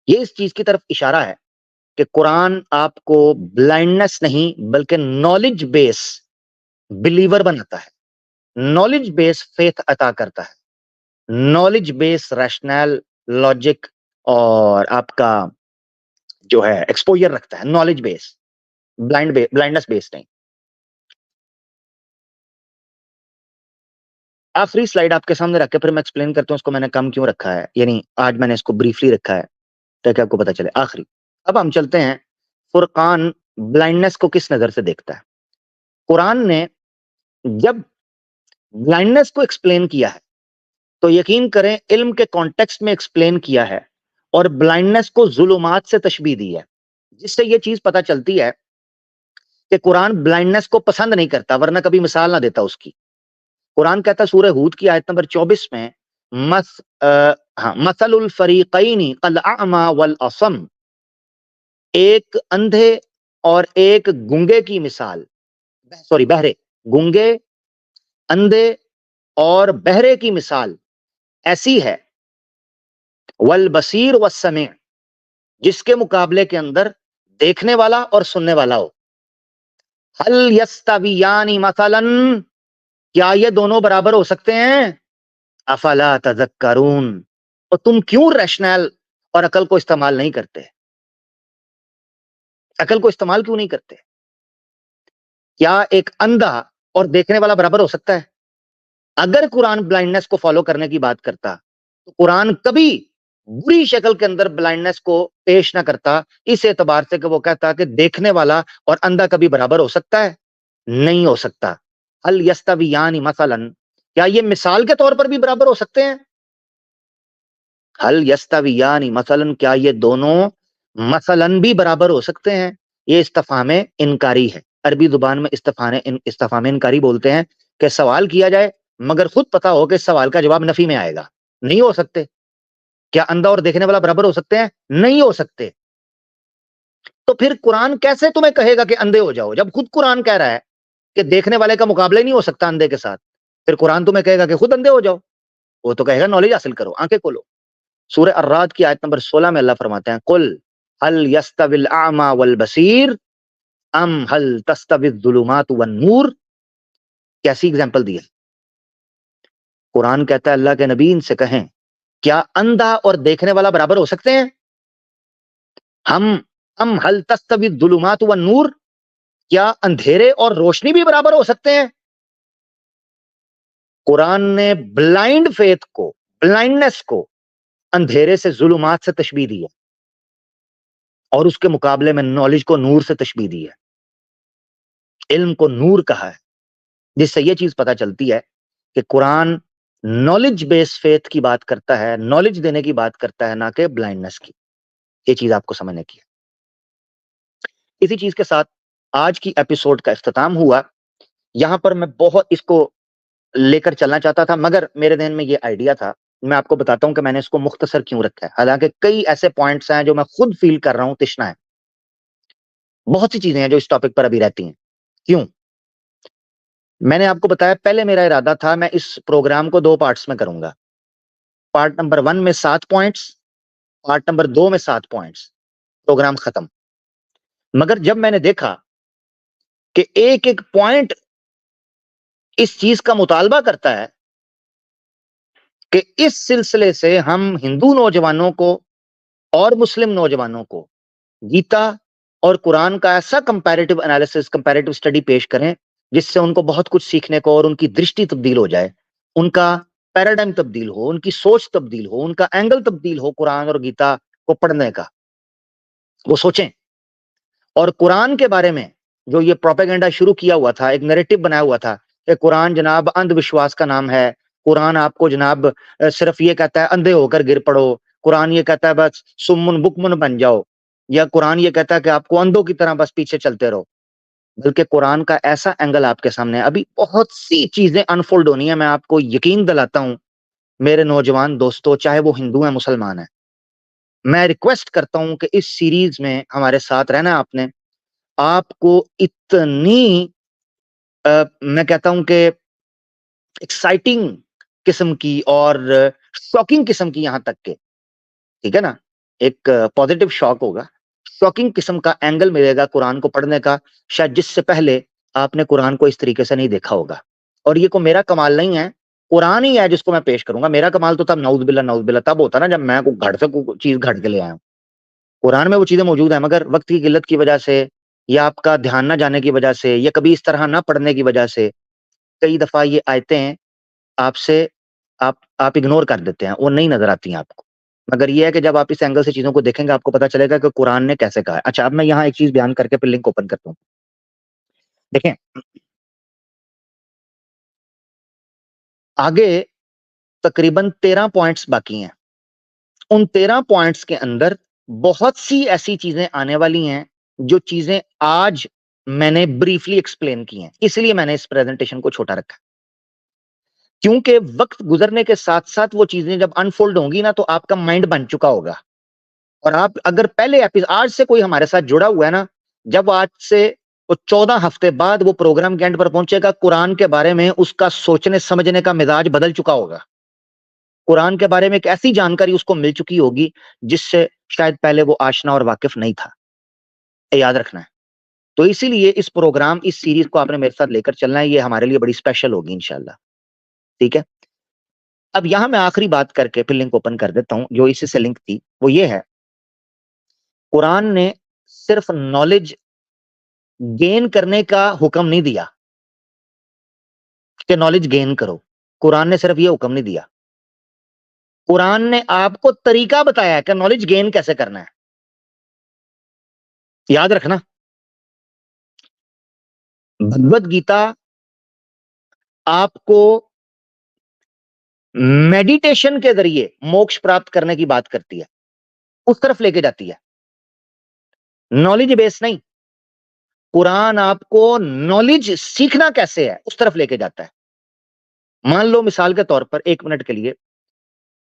ये इस चीज की तरफ इशारा है कि कुरान आपको ब्लाइंडनेस नहीं बल्कि नॉलेज बेस बिलीवर बनाता है, नॉलेज बेस फेथ अता करता है, नॉलेज बेस रैशनल लॉजिक और आपका जो है एक्सपोजर रखता है, नॉलेज बेस, ब्लाइंडनेस बेस नहीं। आखिरी स्लाइड आपके सामने रख के फिर मैं एक्सप्लेन करता हूं इसको मैंने कम क्यों रखा है, यानी आज मैंने इसको ब्रीफली रखा है ताकि आपको पता चले। आखिरी, अब हम चलते हैं फुरकान ब्लाइंडनेस को किस नजर से देखता है। कुरान ने जब ब्लाइंडनेस को एक्सप्लेन किया है तो यकीन करें इल्म के कॉन्टेक्स्ट में एक्सप्लेन किया है और ब्लाइंडनेस को जुलुमात से तशबीह दी है, जिससे यह चीज पता चलती है कि कुरान ब्लाइंडनेस को पसंद नहीं करता, वरना कभी मिसाल ना देता उसकी। कुरान कहता है सूरह हूद की आयत नंबर 24 में मसलुल फरीकैनी कल अमा वल असम, एक अंधे और एक गूंगे की मिसाल, सॉरी बहरे, गूंगे, अंधे और बहरे की मिसाल ऐसी है, वल बसीर व समी, जिसके मुकाबले के अंदर देखने वाला और सुनने वाला हो। हल यस्तवियानी मसलन, क्या ये दोनों बराबर हो सकते हैं? अफला तज़क्करून, तो तुम क्यों रैशनल और अकल को इस्तेमाल नहीं करते? अकल को इस्तेमाल क्यों नहीं करते? क्या एक अंधा और देखने वाला बराबर हो सकता है? अगर कुरान ब्लाइंडनेस को फॉलो करने की बात करता तो कुरान कभी बुरी शक्ल के अंदर ब्लाइंडनेस को पेश ना करता, इस एतबार से कि वो कहता कि देखने वाला और अंधा कभी बराबर हो सकता है? नहीं हो सकता। हल यस्तवियानी मसलन, क्या ये मिसाल के तौर पर भी बराबर हो सकते हैं? हल यस्तवियानी मसलन, क्या ये दोनों मसलन भी बराबर हो सकते हैं? ये इस्तफाम इनकारी है। अरबी जुबान में इस्तफाम इनकारी बोलते हैं कि सवाल किया जाए मगर खुद पता हो कि सवाल का जवाब नफी में आएगा। नहीं हो सकते। क्या अंधा और देखने वाला बराबर हो सकते हैं? नहीं हो सकते। तो फिर कुरान कैसे तुम्हें कहेगा कि अंधे हो जाओ, जब खुद कुरान कह रहा है कि देखने वाले का मुकाबला ही नहीं हो सकता अंधे के साथ? फिर कुरान तुम्हें कहेगा कि खुद अंधे हो जाओ? वो तो कहेगा नॉलेज हासिल करो, आंखें खोलो। सूरह अर्राद की आयत नंबर 16 में अल्लाह फरमाते हैं, कुल हल यस्तविल आमा वल बसीर अम हल तस्तविज जुलुमात वन नूर। कैसी एग्जांपल दी है? कुरान कहता है अल्लाह के नबी इनसे कहें, क्या अंधा और देखने वाला बराबर हो सकते हैं? हम अम हल तस्तविज जुलुमात वन नूर, क्या अंधेरे और रोशनी भी बराबर हो सकते हैं? कुरान ने ब्लाइंड फेथ को, ब्लाइंडनेस को अंधेरे से जुलुमात से तशबीह दी है और उसके मुकाबले में नॉलेज को नूर से तशबीह दी है, इल्म को नूर कहा है, जिससे यह चीज पता चलती है कि कुरान नॉलेज बेस्ड फेथ की बात करता है, नॉलेज देने की बात करता है, ना कि ब्लाइंडनेस की। ये चीज आपको समझने की है। इसी चीज के साथ आज की एपिसोड का इख्तिताम हुआ। यहां पर मैं बहुत इसको लेकर चलना चाहता था मगर मेरे ध्यान में ये आइडिया था, मैं आपको बताता हूं कि मैंने इसको मुख्तसर क्यों रखा है। हालांकि कई ऐसे पॉइंट्स हैं जो मैं खुद फील कर रहा हूं तिश्ना है, बहुत सी चीजें हैं जो इस टॉपिक पर अभी रहती हैं। क्यों? मैंने आपको बताया पहले मेरा इरादा था मैं इस प्रोग्राम को 2 पार्ट्स में करूंगा। पार्ट नंबर 1 में 7 पॉइंट्स, पार्ट नंबर 2 में 7 पॉइंट्स, प्रोग्राम खत्म। मगर जब मैंने देखा कि एक-एक पॉइंट इस चीज का मुतालबा करता है कि इस सिलसिले से हम हिंदू नौजवानों को और मुस्लिम नौजवानों को गीता और कुरान का ऐसा कंपैरेटिव एनालिसिस, कंपैरेटिव स्टडी पेश करें जिससे उनको बहुत कुछ सीखने को और उनकी दृष्टि तब्दील हो जाए, उनका पैराडाइम तब्दील हो, उनकी सोच तब्दील हो, उनका एंगल तब्दील हो कुरान और गीता को पढ़ने का, वो सोचें। और कुरान के बारे में जो ये प्रोपेगेंडा शुरू किया हुआ था, एक नैरेटिव बनाया हुआ था कि कुरान जनाब अंधविश्वास का नाम है, कुरान आपको जनाब सिर्फ ये कहता है अंधे होकर गिर पड़ो, कुरान ये कहता है बस सुम्मुन बुकमुन बन जाओ। या कुरान ये कहता है कि आपको अंधों की तरह बस पीछे चलते रहो, बल्कि कुरान का ऐसा एंगल आपके सामने है। अभी बहुत सी चीजें अनफोल्ड होनी है। मैं आपको यकीन दिलाता हूं मेरे नौजवान दोस्तों, चाहे वो हिंदू है मुसलमान है, मैं रिक्वेस्ट करता हूं कि इस सीरीज में हमारे साथ रहना है आपने। आपको इतनी मैं कहता हूं कि एक्साइटिंग किस्म की और शॉकिंग किस्म की, यहां तक के, ठीक है ना, एक पॉजिटिव शॉक होगा, शॉकिंग किस्म का एंगल मिलेगा कुरान को पढ़ने का, शायद जिससे पहले आपने कुरान को इस तरीके से नहीं देखा होगा। और ये कोई मेरा कमाल नहीं है, कुरान ही है जिसको मैं पेश करूंगा। मेरा कमाल तो तब नाउज़ बिल्ला तब होता ना जब मैं को घड़ से को चीज घड़ के ले आया हूं। कुरान में वो चीजें मौजूद है, मगर वक्त की किल्लत की वजह से, या आपका ध्यान ना जाने की वजह से, या कभी इस तरह ना पढ़ने की वजह से कई दफा ये आयतें आपसे आप इग्नोर कर देते हैं, वो नहीं नजर आती हैं आपको। मगर ये है कि जब आप इस एंगल से चीजों को देखेंगे आपको पता चलेगा कि कुरान ने कैसे कहा है। अच्छा, अब मैं यहाँ एक चीज बयान करके फिर लिंक ओपन करता हूँ। देखें, आगे तकरीबन 13 पॉइंट्स बाकी हैं। उन 13 पॉइंट्स के अंदर बहुत सी ऐसी चीजें आने वाली हैं जो चीजें आज मैंने ब्रीफली एक्सप्लेन की हैं, इसलिए मैंने इस प्रेजेंटेशन को छोटा रखा, क्योंकि वक्त गुजरने के साथ साथ वो चीजें जब अनफोल्ड होंगी ना तो आपका माइंड बन चुका होगा। और आप अगर पहले एपिसोड आज से कोई हमारे साथ जुड़ा हुआ है ना, जब आज से वो 14 हफ्ते बाद वो प्रोग्राम के एंड पर पहुंचेगा, कुरान के बारे में उसका सोचने समझने का मिजाज बदल चुका होगा। कुरान के बारे में एक ऐसी जानकारी उसको मिल चुकी होगी जिससे शायद पहले वो आशना और वाकिफ नहीं था। याद रखना है। तो इसीलिए इस प्रोग्राम, इस सीरीज को आपने मेरे साथ लेकर चलना है, ये हमारे लिए बड़ी स्पेशल होगी इंशाल्लाह। ठीक है। अब यहां मैं आखिरी बात करके फिर लिंक ओपन कर देता हूं, जो इसी से लिंक थी, वो ये है, कुरान ने सिर्फ नॉलेज गेन करने का हुक्म नहीं दिया कि नॉलेज गेन करो। कुरान ने सिर्फ ये हुक्म नहीं दिया, कुरान ने आपको तरीका बताया है कि नॉलेज गेन कैसे करना है। याद रखना, भगवत गीता आपको मेडिटेशन के जरिए मोक्ष प्राप्त करने की बात करती है, उस तरफ लेके जाती है, नॉलेज बेस नहीं। कुरान आपको नॉलेज सीखना कैसे है उस तरफ लेके जाता है। मान लो मिसाल के तौर पर 1 मिनट के लिए